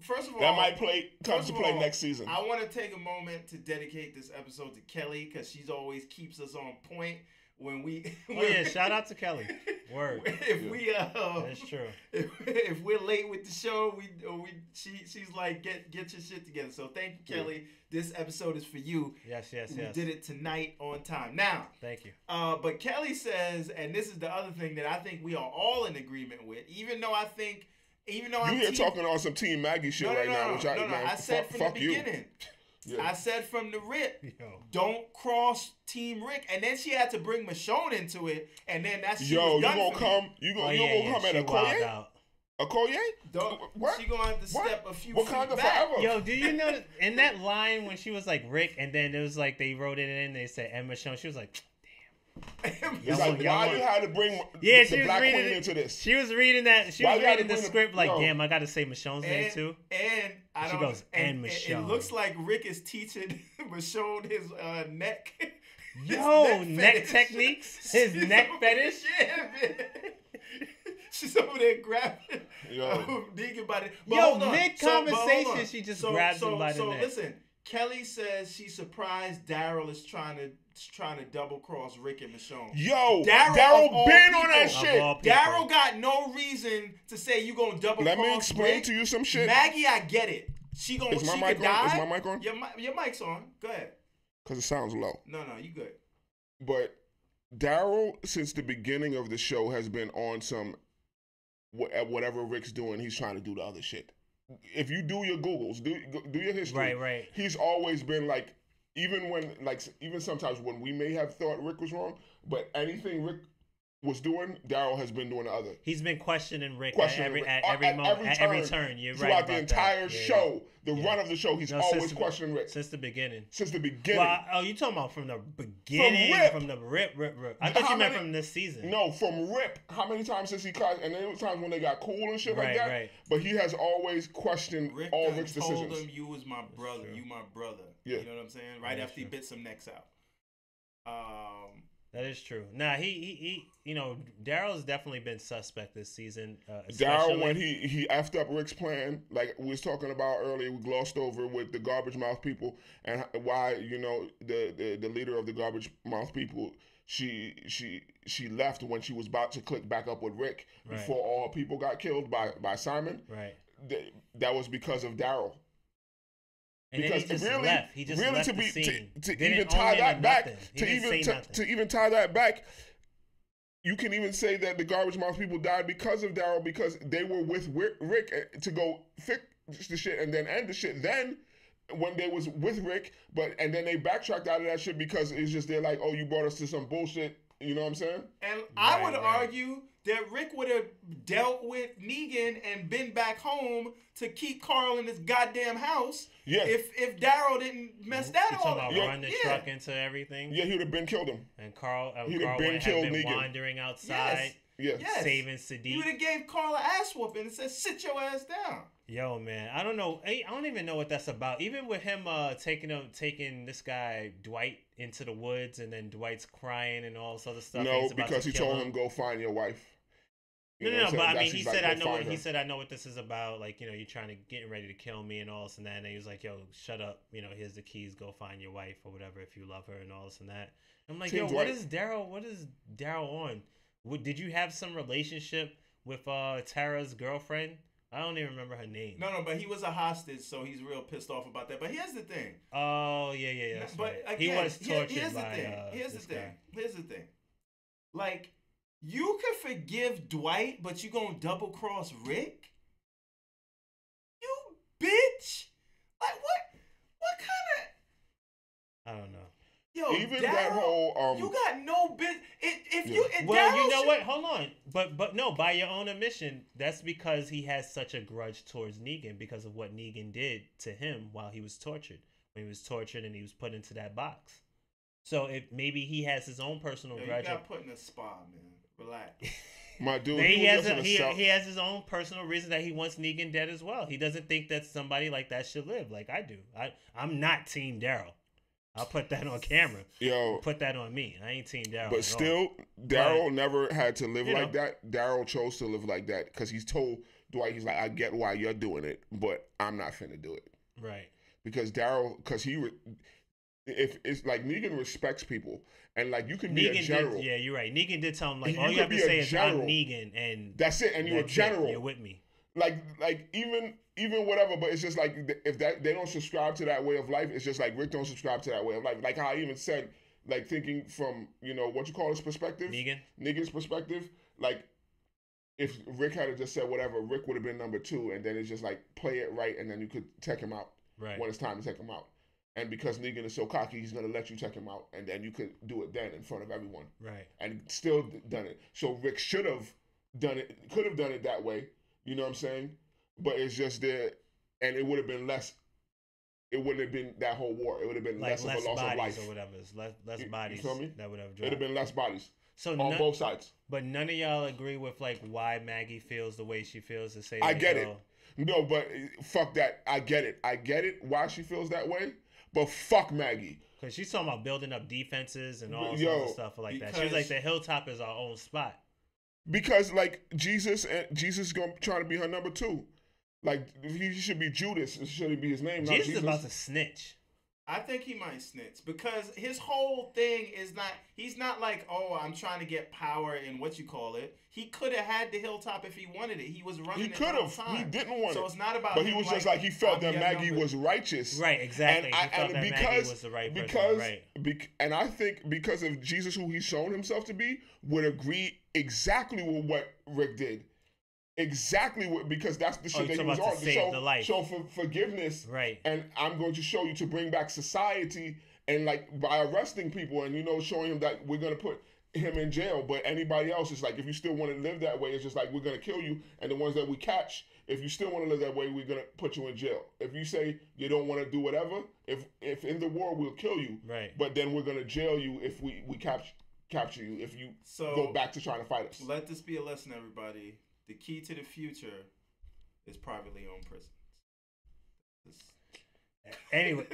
first of all, that might come to play next season. I want to take a moment to dedicate this episode to Kelly, because she's always keeps us on point when we. Oh yeah, shout out to Kelly. Word. If we that's true. If we're late with the show, she's like get your shit together. So thank you, Kelly. This episode is for you. Yes. We did it tonight on time. Now, thank you. But Kelly says, and this is the other thing that I think we are all in agreement with, even though I'm here talking on some Team Maggie shit now, which I said from the beginning. Yeah. I said from the rip, don't cross Team Rick, and then she had to bring Michonne into it, and then that's you gonna come at Okoye? Okoye? What? She gonna have to step a few feet back. Forever? Yo, do you know in that line when she was like Rick, and then it was like they wrote it in, they said and Michonne, she was like. It's like why you had to bring the black queen into this? She was reading that. She was reading the script like, damn, I got to say Michonne's name too. And she goes, and Michonne. It looks like Rick is teaching Michonne his neck. Yo, neck techniques. His neck fetish. Yeah, man. She's over there grabbing Negan by the. Yo, mid conversation, she just grabs him by the neck. So listen, Kelly says she's surprised Daryl is trying to double cross Rick and Michonne. Yo, Daryl been on that shit. Daryl got no reason to say you gonna double cross Rick. Let me explain to you some shit. Maggie, I get it. She could die. Is my mic on? Your mic's on. Go ahead. Because it sounds low. No, you good. But Daryl, since the beginning of the show, has been on some whatever Rick's doing, he's trying to do the other shit. If you do your Googles, do your history. Right. He's always been like, even sometimes when we may have thought Rick was wrong, but anything Rick was doing, Daryl has been doing the other. He's been questioning Rick at every moment, at every turn. You're right. Throughout the entire show, run of the show, he's always questioning Rick. Since the beginning. Well, you talking about from the beginning? From the rip. I thought you meant from this season. No, from Rip. How many times has he caught? And there were times when they got cool and shit like that. Right. But he has always questioned all Rick's decisions. Rick told him, you was my brother. You my brother. Yeah. You know what I'm saying? Right after he bit some necks out. That is true. Nah, he Daryl's definitely been suspect this season. Daryl, when he effed up Rick's plan, like we was talking about earlier, we glossed over with the garbage mouth people and why the leader of the garbage mouth people, she left when she was about to click back up with Rick before all people got killed by Simon. Right. That was because of Daryl. And because then he just left. He just left the scene. To even tie that back, to even tie that back, you can even say that the garbage mouth people died because of Daryl, because they were with Rick to go fix the shit and then end the shit. Then when they was with Rick, and then they backtracked out of that shit because it's just they're like, oh, you brought us to some bullshit. You know what I'm saying? And I would argue that Rick would have dealt with Negan and been back home to keep Carl in his goddamn house. Yeah. If Daryl didn't mess that all up. Run the truck into everything. Yeah, he would have been killed him. And Carl would have been wandering outside. Yes. Saving Sadiq. He would have gave Carl an ass whooping and said, sit your ass down. Yo, man, I don't know. I don't even know what that's about. Even with him taking this guy Dwight into the woods, and then Dwight's crying and all this other stuff. No, because he told him go find your wife. No, but I mean, he said I know what this is about. Like, you're trying to get ready to kill me and all this and that. And he was like, yo, shut up. Here's the keys. Go find your wife or whatever if you love her and all this and that. I'm like, yo, what is Daryl on? Did you have some relationship with Tara's girlfriend? I don't even remember her name. No, but he was a hostage, so he's real pissed off about that. But here's the thing. Oh, yeah. That's but right. Again, he was tortured Here's the thing. Like, you could forgive Dwight, but you gonna double cross Rick? You bitch! Like, what kind of... I don't know. Yo, even Daryl, that whole you got no business. Well, you know what? Hold on, but no, by your own admission, that's because he has such a grudge towards Negan because of what Negan did to him while he was tortured. When he was tortured and he was put into that box. So maybe he has his own personal grudge. You got put in a spa, man. Relax. My dude, he has his own personal reason that he wants Negan dead as well. He doesn't think that somebody like that should live like I do. I'm not Team Daryl. I'll put that on camera. Yo, put that on me. I ain't Team Daryl. But still, Daryl never had to live like that. Daryl chose to live like that because he's told Dwight, he's like, I get why you're doing it, but I'm not finna do it. Right. Because Daryl, if it's like Negan respects people, and like you can be Negan a general. yeah, you're right. Negan did tell him like, all You you could have to be a say is I'm general. Negan, and That's it. And you're a that's general. it. You're with me. Like even whatever, but it's just like if that they don't subscribe to that way of life, it's just like Rick don't subscribe to that way of life. Like how I even said, like thinking from what you call his perspective, Negan's perspective. Like if Rick had just said whatever, Rick would have been number 2, and then it's just like play it right, and then you could take him out when it's time to take him out. And because Negan is so cocky, he's gonna let you check him out, and then you could do it then in front of everyone, and still done it. So Rick should have done it, could have done it that way. You know what I'm saying? But it's just there, and it would have been less. It wouldn't have been that whole war. It would have been like less of a loss of life or whatever. It's less bodies. You feel me? That would have dropped. It'd have been less bodies. So on both sides. But none of y'all agree with like why Maggie feels the way she feels to say. I get it. No, but fuck that. I get it. I get it why she feels that way. But fuck Maggie. Because she's talking about building up defenses and all sorts of stuff like that. She was like, the hilltop is our own spot. Because like Jesus gonna try to be her number 2. Like he should be Judas. It shouldn't be his name. Jesus is about to snitch. I think he might snitch because his whole thing is not. He's not like, oh, I'm trying to get power in what you call it. He could have had the hilltop if he wanted it. He was running. He could have. He didn't want it. So it's not about. But he was just like he felt that Maggie was righteous. Right. Exactly. And Maggie was the right person. Right. And I think because of Jesus, who he's shown himself to be, would agree exactly with what Rick did. Exactly what, because that's the shit that he was on to show for forgiveness, right? And I'm going to show you to bring back society, and like by arresting people and showing him that we're going to put him in jail, but anybody else is like, if you still want to live that way, it's just like we're going to kill you, and the ones that we catch, if you still want to live that way, we're going to put you in jail. If you say you don't want to do whatever, if in the war we'll kill you, right? But then we're going to jail you if we capture you if you go back to trying to fight us. Let this be a lesson, everybody. The key to the future is privately owned prisons. Anyway,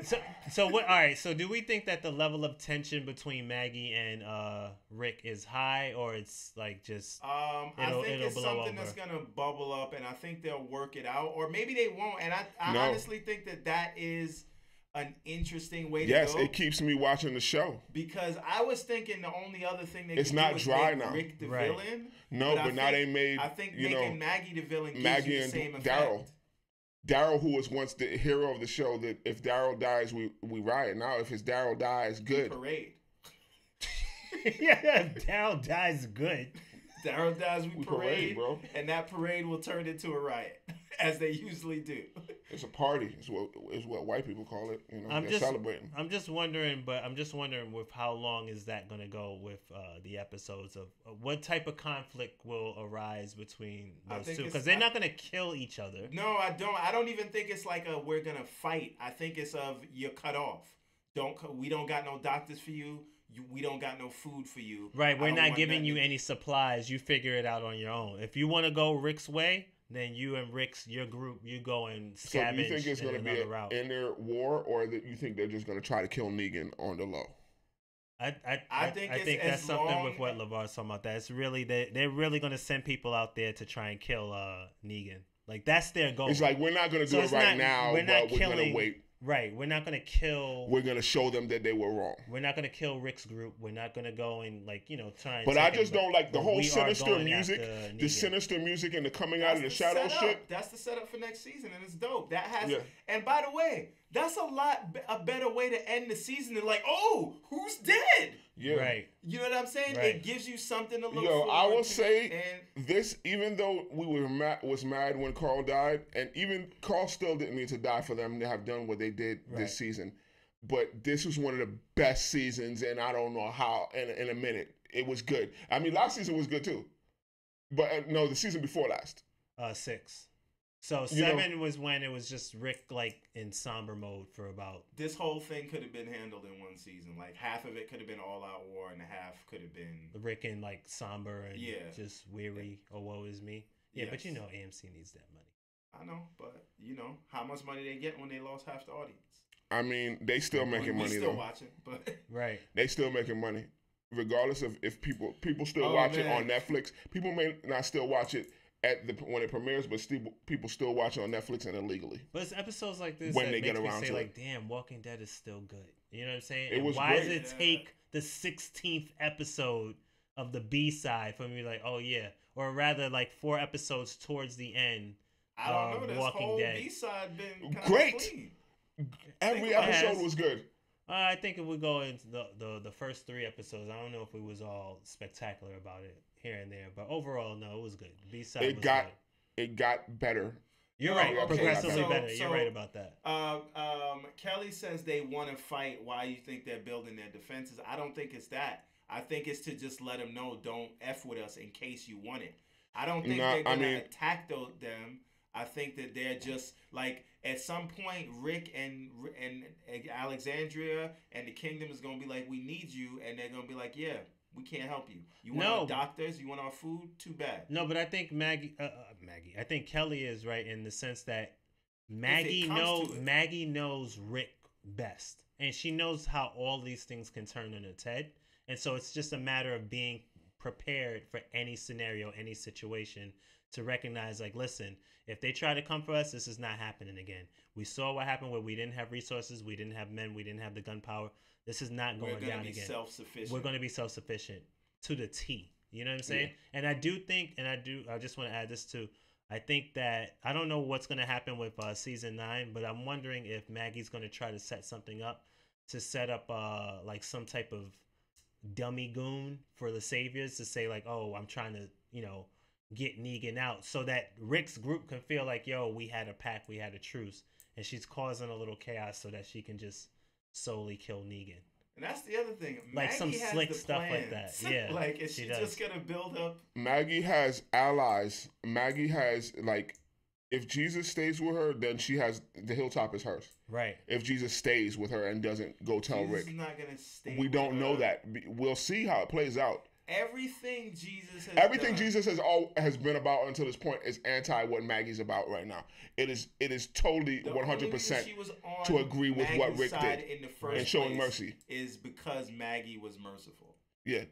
so what? All right. So do we think that the level of tension between Maggie and Rick is high, or it's like just? I think it's something that's gonna bubble up, and I think they'll work it out, or maybe they won't. And I honestly think that is an interesting way to go. Yes, it keeps me watching the show. Because I was thinking the only other thing they it's could not do is dry make now. Rick the villain. No, but now they made. I think making Maggie the villain gives Maggie you the and same effect. Daryl, who was once the hero of the show, that if Daryl dies, we riot. Now, if his Daryl dies, good. Parade. Yeah, Daryl dies, good. Daryl dies, we parade, bro. And that parade will turn into a riot, as they usually do. It's a party. It's what white people call it. They're celebrating. I'm just wondering with how long is that going to go with the episodes of what type of conflict will arise between those two? Because they're not going to kill each other. No, I don't. I don't even think it's like we're going to fight. I think it's you're cut off. We don't got no doctors for you. We don't got no food for you. Right, we're not giving you any supplies. You figure it out on your own. If you want to go Rick's way, then you and your group, you go and scavenge. So do you think it's going to be an inner war, or that you think they're just going to try to kill Negan on the low? I think that's something with what LeVar's talking about. That's really they're really going to send people out there to try and kill Negan. Like that's their goal. It's like we're not going to do it right now, but we're going to wait. Right, we're not gonna kill. We're gonna show them that they were wrong. We're not gonna kill Rick's group. We're not gonna go and try. But I just don't like the whole sinister music, the sinister music, and the coming out of the shadow shit. That's the setup for next season, and it's dope. That has. Yeah. And by the way, that's a better way to end the season than like, oh, who's dead? Yeah. Right. You know what I'm saying? Right. It gives you something to look forward to. I will say this, even though we was mad when Carl died, and even Carl still didn't need to die for them to have done what they did this season. But this was one of the best seasons, and I don't know how, in a minute. It was good. I mean, last season was good too. But no, the season before last. 6. So 7 was when it was just Rick like in somber mode for about. This whole thing could have been handled in one season. Like half of it could have been all out war, and half could have been Rick in like somber and just weary or woe is me. Yeah, yes. But AMC needs that money. I know, but how much money they get when they lost half the audience. I mean, they still making money though. Still watching, but right. They still making money, regardless of if people still watch it on Netflix. People may not still watch it when it premieres, but people still watch it on Netflix and illegally. But it's episodes like this when that they makes get me around say to like, it. damn, Walking Dead is still good. You know what I'm saying? It And was why great. does it take the 16th episode of the B-side for me to be like, oh yeah, or rather like 4 episodes towards the end? I don't know. This Walking whole Dead. B-side been kind Great. of clean. Every Think about episode was good. I think if we go into the first 3 episodes, I don't know if we was all spectacular about it here and there, but overall, no, it was good. The B-side was good. It got better. You're right. Okay, Progressively so- better. You're right about that. Kelly says they want to fight. Why you think they're building their defenses? I don't think it's that. I think it's to just let them know, don't F with us in case you want it. I don't think they're going to attack them. I think that they're just like, at some point, Rick and Alexandria and the Kingdom is going to be like, we need you. And they're going to be like, yeah, we can't help you. You want our doctors? You want our food? Too bad. No, but I think Maggie. I think Kelly is right in the sense that Maggie knows Rick best, and she knows how all these things can turn on its head. And so it's just a matter of being prepared for any scenario, any situation, to recognize, like, listen, if they try to come for us, this is not happening again. We saw what happened where we didn't have resources, we didn't have men, we didn't have the gunpowder. This is not going down again. We're going to be self-sufficient to the T. You know what I'm saying? Yeah. And I do think, I just want to add this too. I think that, I don't know what's going to happen with season 9, but I'm wondering if Maggie's going to try to set something up to set up like some type of dummy goon for the Saviors to say like, oh, I'm trying to, get Negan out, so that Rick's group can feel like, yo, we had a pact, we had a truce, and she's causing a little chaos so that she can just solely kill Negan. And that's the other thing. Like Maggie some has slick the stuff plan. like that. Yeah. Like, is she just going to build up? Maggie has allies. Maggie has, like, if Jesus stays with her, then she has, the hilltop is hers. Right. If Jesus stays with her and doesn't go tell Jesus Rick. is not going to stay We with don't her. know that. We'll see how it plays out. Everything Jesus has been about until this point is anti what Maggie's about right now. It is totally 100% to agree with Maggie's what Rick did in the first and showing mercy. Is because Maggie was merciful. Yeah.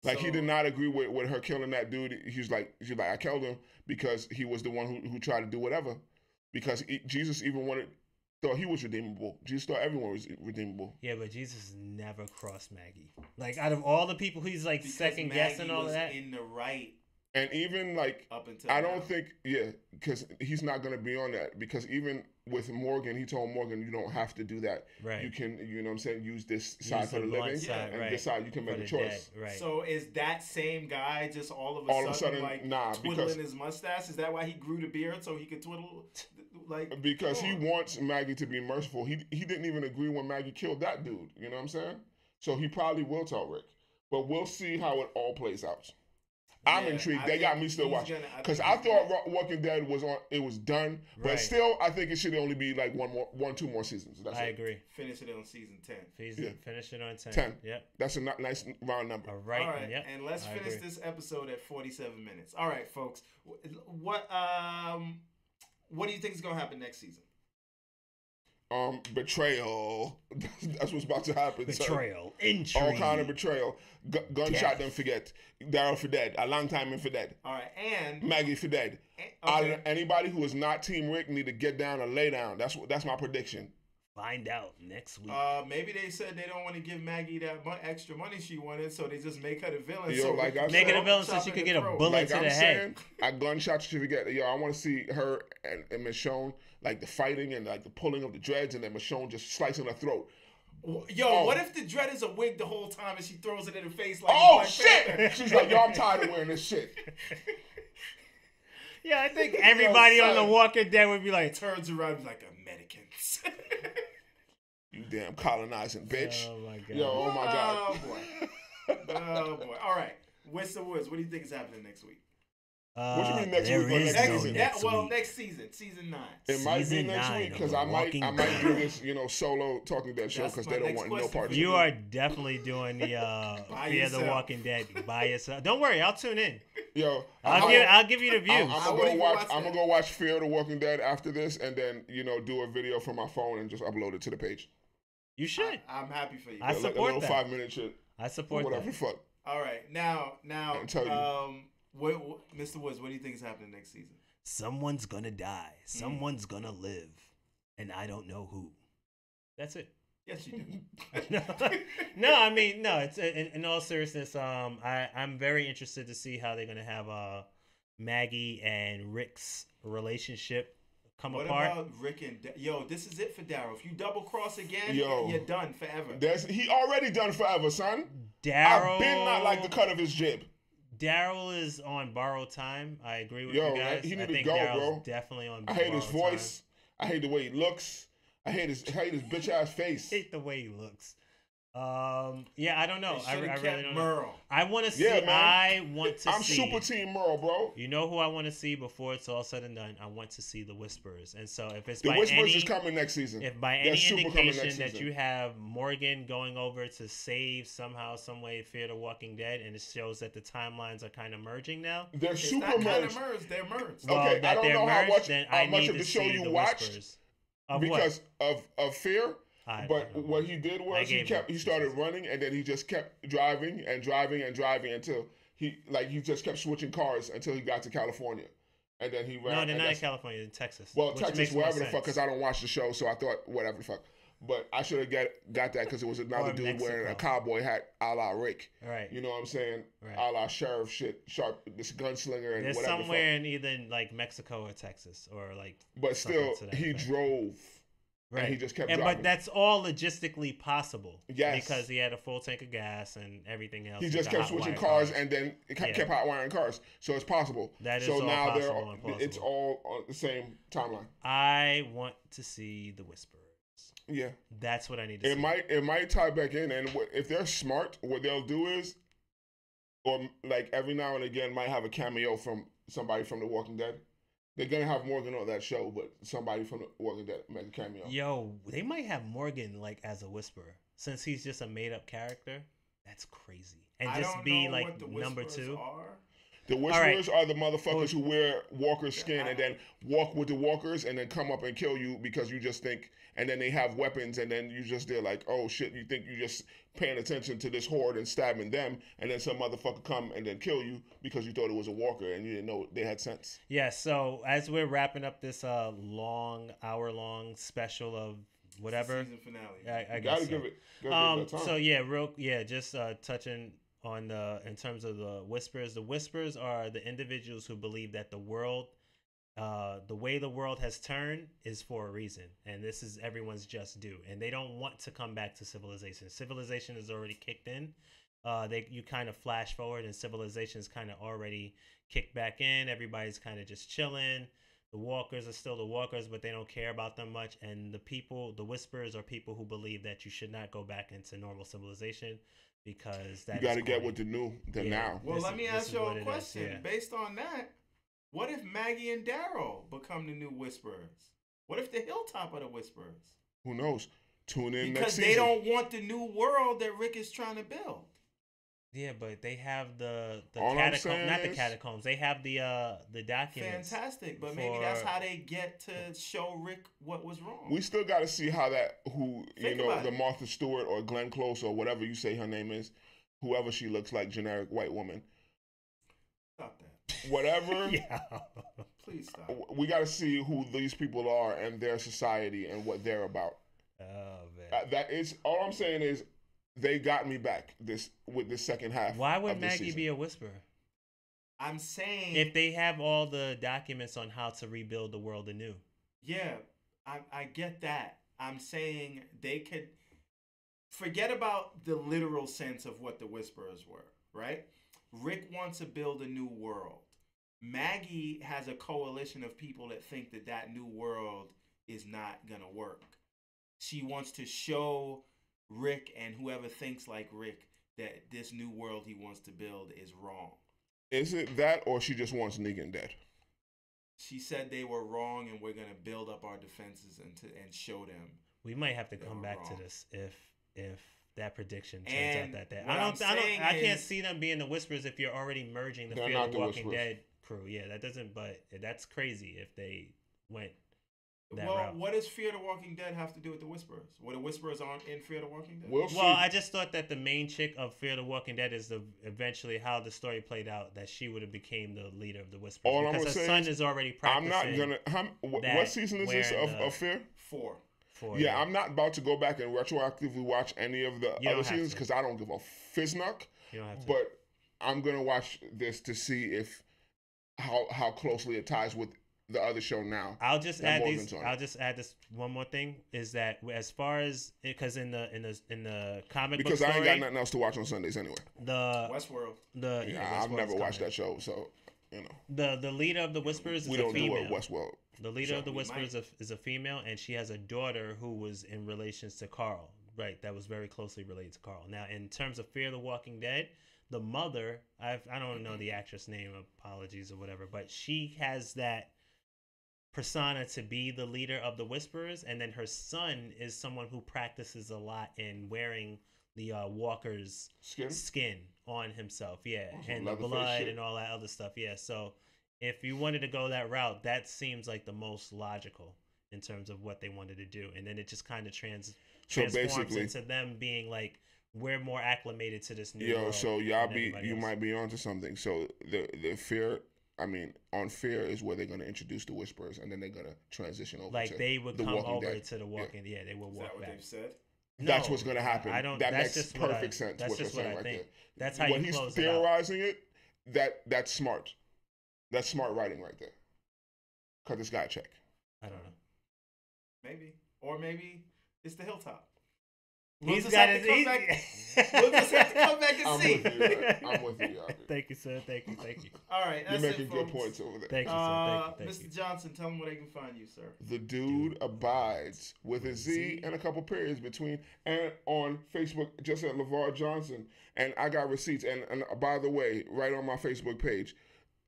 Like, he did not agree with her killing that dude. She's like, I killed him because he was the one who tried to do whatever. Because Jesus even thought he was redeemable. Jesus thought everyone was redeemable. Yeah, but Jesus never crossed Maggie. Like, out of all the people he's like second guessing all of that, in the right. And even like, up until I don't think, because he's not going to be on that. Because even with Morgan, he told Morgan, you don't have to do that. Right. You can, you know what I'm saying, use this side for the living, and this side you can make a choice. Right. So is that same guy just all of a sudden like twiddling his mustache? Is that why he grew the beard so he could twiddle? Like, because he wants Maggie to be merciful. He didn't even agree when Maggie killed that dude. You know what I'm saying? So he probably will tell Rick. But we'll see how it all plays out. I'm intrigued. They got me still watching because I thought Walking Dead was done, but still, I think it should only be like 2 more seasons. That's I agree. Finish it on season 10. Finish it on 10. 10. Yep. That's a nice round number. All right. Yep. And let's finish this episode at 47 minutes. All right, folks. What do you think is gonna happen next season? Betrayal. That's what's about to happen. Betrayal. Intrigue. All kind of betrayal. Gunshot them for dead. Daryl for dead. A long time in for dead. All right, and Maggie for dead. Okay. Anybody who is not Team Rick need to get down and lay down. That's my prediction. Find out next week. Maybe they said they don't want to give Maggie that extra money she wanted, so they just make her the villain. Yo, so make her the villain so she could get a bullet to the head. A gunshot she forget. Yo, I want to see her and Michonne, like the fighting and like the pulling of the dreads, and then Michonne just slicing her throat. Yo, what if the dread is a wig the whole time and she throws it in her face like? Oh shit! She's like, yo, I'm tired of wearing this shit. Yeah, I think everybody on The Walking Dead would be like, turns around and be like, Americans. You damn colonizing bitch. Oh my god. Yo, oh my god. Oh boy. Oh boy. All right. What's the Woods? What do you think is happening next week? What do you mean next week or next season? Next season, season 9. It might be next week because I might do this, solo Talking Dead show because they don't want no part. You are definitely doing the Fear the Walking Dead by yourself. Don't worry, I'll tune in. Yo, I'll give you the views. I'm gonna go watch Fear the Walking Dead after this, and then do a video from my phone and just upload it to the page. You should. I'm happy for you. I support a little that. 5-minute shit. I support whatever that. Fuck. All right, now, Mr. Woods, what do you think is happening next season? Someone's gonna die. Someone's gonna live, and I don't know who. That's it. Yes, you do. No, I mean, no. It's in all seriousness. I'm very interested to see how they're gonna have Maggie and Rick's relationship come apart. What about Rick and this is it for Daryl. If you double cross again, you're done forever. He already done forever, son. Daryl, I've been not like the cut of his jib. Daryl is on borrowed time. I agree with you guys. He need I to think go, Daryl's bro. definitely on. I hate his voice. I hate the way he looks. I hate his bitch ass face. I hate the way he looks. I don't know. I really don't Merle. know. I want to see. Yeah, man. I want to I'm see. I'm super team Merle, bro. You know who I want to see before it's all said and done? I want to see the Whisperers. And so if it's the by Whisperers any, is coming next season. If by any indication that you have Morgan going over to save somehow, some way, Fear the Walking Dead, and it shows that the timelines are kind of merging now. They're it's super not merged. Kind of merged. They're merged. Okay, well, I don't know how much I of the show you watched because of Fear. But what he did was he started running, and then he just kept driving until he just kept switching cars until he got to California, and then he ran. No, they're not in California, in Texas. Well, Texas, wherever the fuck, because I don't watch the show, so I thought whatever the fuck. But I should have got that because it was another dude Mexico. wearing a cowboy hat, a la Rick. Right. You know what I'm saying? Right. A la sheriff shit, this gunslinger and There's whatever. somewhere in either like Mexico or Texas or like. But still, he drove. Right. And he just kept driving. driving. But that's all logistically possible. Yes. Because he had a full tank of gas and everything else. He just kept switching cars and then kept hot wiring cars. So it's possible. That is so all now possible and plausible. It's all on the same timeline. I want to see the Whisperers. Yeah. That's what I need to see. It might tie back in, and if they're smart, what they'll do is, or like every now and again might have a cameo from somebody from The Walking Dead. They're going to have Morgan on that show, but somebody from The Walking Dead make a cameo. Yo, they might have Morgan like as a Whisperer. Since he's just a made-up character, that's crazy. And just be like number 2. The Whisperers are the motherfuckers who wear Walker's skin and then walk with the Walkers and then come up and kill you because you just think, and then they have weapons and then you just, they're like, oh shit, you think you're just paying attention to this horde and stabbing them, and then some motherfucker come and then kill you because you thought it was a Walker and you didn't know they had sense. Yeah, so as we're wrapping up this hour-long special of whatever. Season finale. I guess so. Give it time. So just touching on in terms of the Whisperers. The Whisperers are the individuals who believe that the way the world has turned is for a reason, and this is everyone's just due, and they don't want to come back to civilization. Civilization is already kicked in. You kind of flash forward, and civilization is kind of already kicked back in. Everybody's kind of just chilling. The Walkers are still the Walkers, but they don't care about them much. And the Whisperers are people who believe that you should not go back into normal civilization because that you got to get with the now. Well, let me ask you a question. Yeah. Based on that, what if Maggie and Daryl become the new Whisperers? What if the Hilltop are the Whisperers? Who knows? Tune in because next season. Because they don't want the new world that Rick is trying to build. Yeah, but they have the catacombs, not the catacombs. They have the documents. Fantastic, but maybe that's how they get to show Rick what was wrong. We still got to see how the Martha Stewart or Glenn Close or whatever you say her name is, whoever she looks like, generic white woman. Stop that. Whatever. Yeah. Please stop. We got to see who these people are and their society and what they're about. Oh man. That is all I'm saying is. They got me back with this second half. Why would Maggie be a Whisperer? I'm saying if they have all the documents on how to rebuild the world anew. Yeah, I get that. I'm saying they could forget about the literal sense of what the Whisperers were, right? Rick wants to build a new world. Maggie has a coalition of people that think that new world is not gonna work. She wants to show Rick and whoever thinks like Rick that this new world he wants to build is wrong. Is it that, or she just wants Negan dead? She said they were wrong, and we're gonna build up our defenses and show them. We might have to come back to this if that prediction turns out that. I can't see them being the Whisperers if you're already merging the Fear the Walking Dead crew. Yeah, that doesn't. But that's crazy if they went route. What does Fear the Walking Dead have to do with the Whisperers? Were the Whisperers on in Fear the Walking Dead? We'll see. Well, I just thought that the main chick of Fear the Walking Dead is eventually how the story played out, that she would have became the leader of the Whisperers. All because her son is already practicing. I'm not gonna. What season is this of Fear? 4. Yeah, I'm not about to go back and retroactively watch any of the other seasons because I don't give a fiznuck. You don't have to. But I'm gonna watch this to see if how closely it ties with the other show now. I'll just add this one more thing is that as far as because in the comic because book I story, ain't got nothing else to watch on Sundays anyway. The Westworld. I've never watched that show, so you know. The leader of the Whisperers is we a don't female. do a Westworld. The leader of the Whisperers is a female, and she has a daughter who was in relations to Carl. Right, that was very closely related to Carl. Now, in terms of Fear the Walking Dead, the mother, I don't know the actress name, apologies or whatever, but she has that persona to be the leader of the Whisperers, and then her son is someone who practices a lot in wearing the walker's skin on himself, and the blood and all that other stuff, so if you wanted to go that route, that seems like the most logical in terms of what they wanted to do, and then it just kind of transforms into them being like, we're more acclimated to this new world. So you might be onto something. So the Fear, on Fear is where they're going to introduce the Whisperers, and then they're going to transition over. Like to they would the come Walking over Dead. to the Walking. Yeah, they will walk Is that what back. they've said? No, that's what's going to happen. That makes perfect sense. That's what just they're what saying I right think. there. That's how when you close he's theorizing it. That's smart. That's smart writing right there. Cut this guy a check. I don't know. Maybe. Or maybe it's the Hilltop. We'll just have to come back and see. I'm with you. Thank you, sir. Thank you. All right. You're making good points over there. Thank you, sir. Thank you. Mr. Johnson, tell them where they can find you, sir. The Dude Abides with a Z and a couple periods between, and on Facebook, just at LeVar Johnson. And I got receipts. And by the way, right on my Facebook page,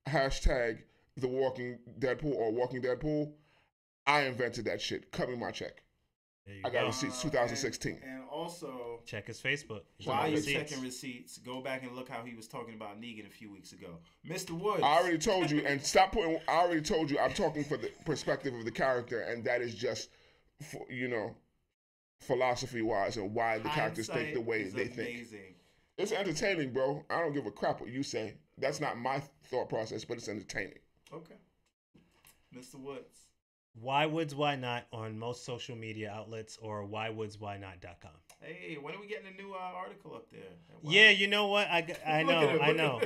hashtag The Walking Deadpool or Walking Deadpool. I invented that shit. Cut me my check. I got receipts 2016. And also, check his Facebook. While you're checking receipts, go back and look how he was talking about Negan a few weeks ago. Mr. Woods. I already told you, and stop putting. I already told you, I'm talking for the perspective of the character, and that is just, philosophy-wise, and why the characters think the way they think. It's entertaining, bro. I don't give a crap what you say. That's not my thought process, but it's entertaining. Okay. Mr. Woods. Why Woods, Why Not on most social media outlets or whywoodswhynot.com. Hey, when are we getting a new article up there? Yeah, you know what? I know.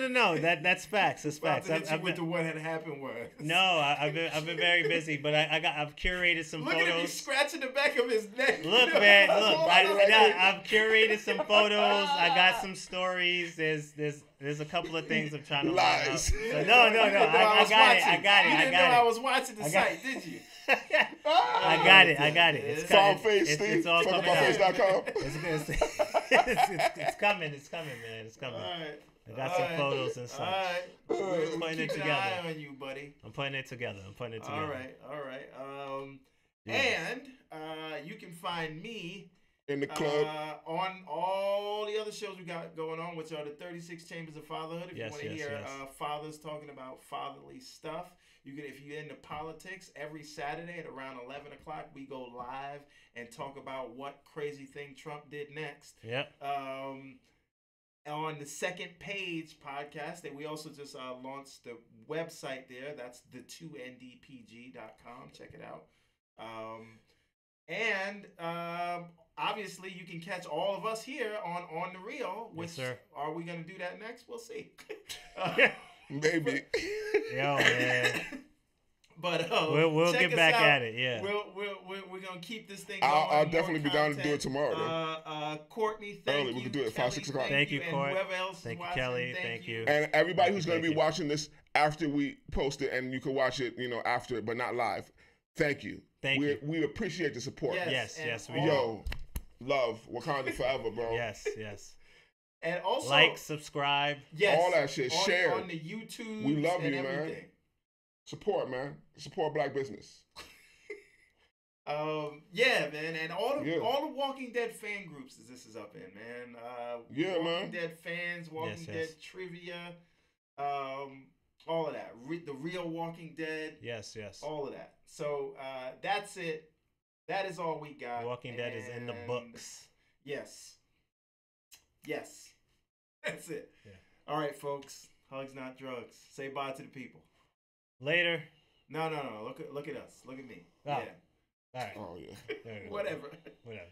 No. That's facts. That's facts. I've been to what had happened was. No, I've been very busy, but I've curated some photos. Look at him scratching the back of his neck. Look, man, look. I've curated some photos. I got some stories. There's a couple of things I'm trying to lies. So, no. I got it. You didn't know I was watching the site, did you? I got it. It's all face, Steve. It's all coming out. It's coming, man. It's coming. All right. I got some photos and such. All right. We're putting it together. An eye on you, buddy. I'm putting it together. All right. And you can find me in the club on all the other shows we got going on, which are the 36 Chambers of Fatherhood. If you want to hear fathers talking about fatherly stuff, you can. If you're into politics, every Saturday at around 11 o'clock, we go live and talk about what crazy thing Trump did next. Yep. On the Second Page podcast, that we also just launched the website there. That's the2ndpg.com. Check it out. Obviously, you can catch all of us here on the Real. Which, yes, sir. Are we going to do that next? We'll see. Maybe. Yo, man. But we'll get back at it. Yeah. We're gonna keep this thing going. I'll definitely be down to do it tomorrow. Courtney, thank you. We can do it at 5, 6 o'clock. Thank you, Court. And whoever else is thank you, watching, Kelly. Thank you. And everybody who's gonna be watching this after we post it, and you can watch it, after it, but not live. Thank you. We appreciate the support. Yes, we do. Yo, love Wakanda forever, bro. Yes. And also like, subscribe, all that shit. Share on the YouTube. We love you, everything. man. Support, man. Support Black business. Yeah, man, and all the Walking Dead fan groups this is up in, man. Walking Dead fans, Walking Dead trivia. All of that. The real Walking Dead. Yes, yes. All of that. So that's it. That is all we got. Walking Dead is in the books. Yes. Yes. That's it. Yeah. All right, folks. Hugs, not drugs. Say bye to the people. Later. No. Look at us. Look at me. Oh. Yeah. All right. Oh, yeah. Whatever. Whatever.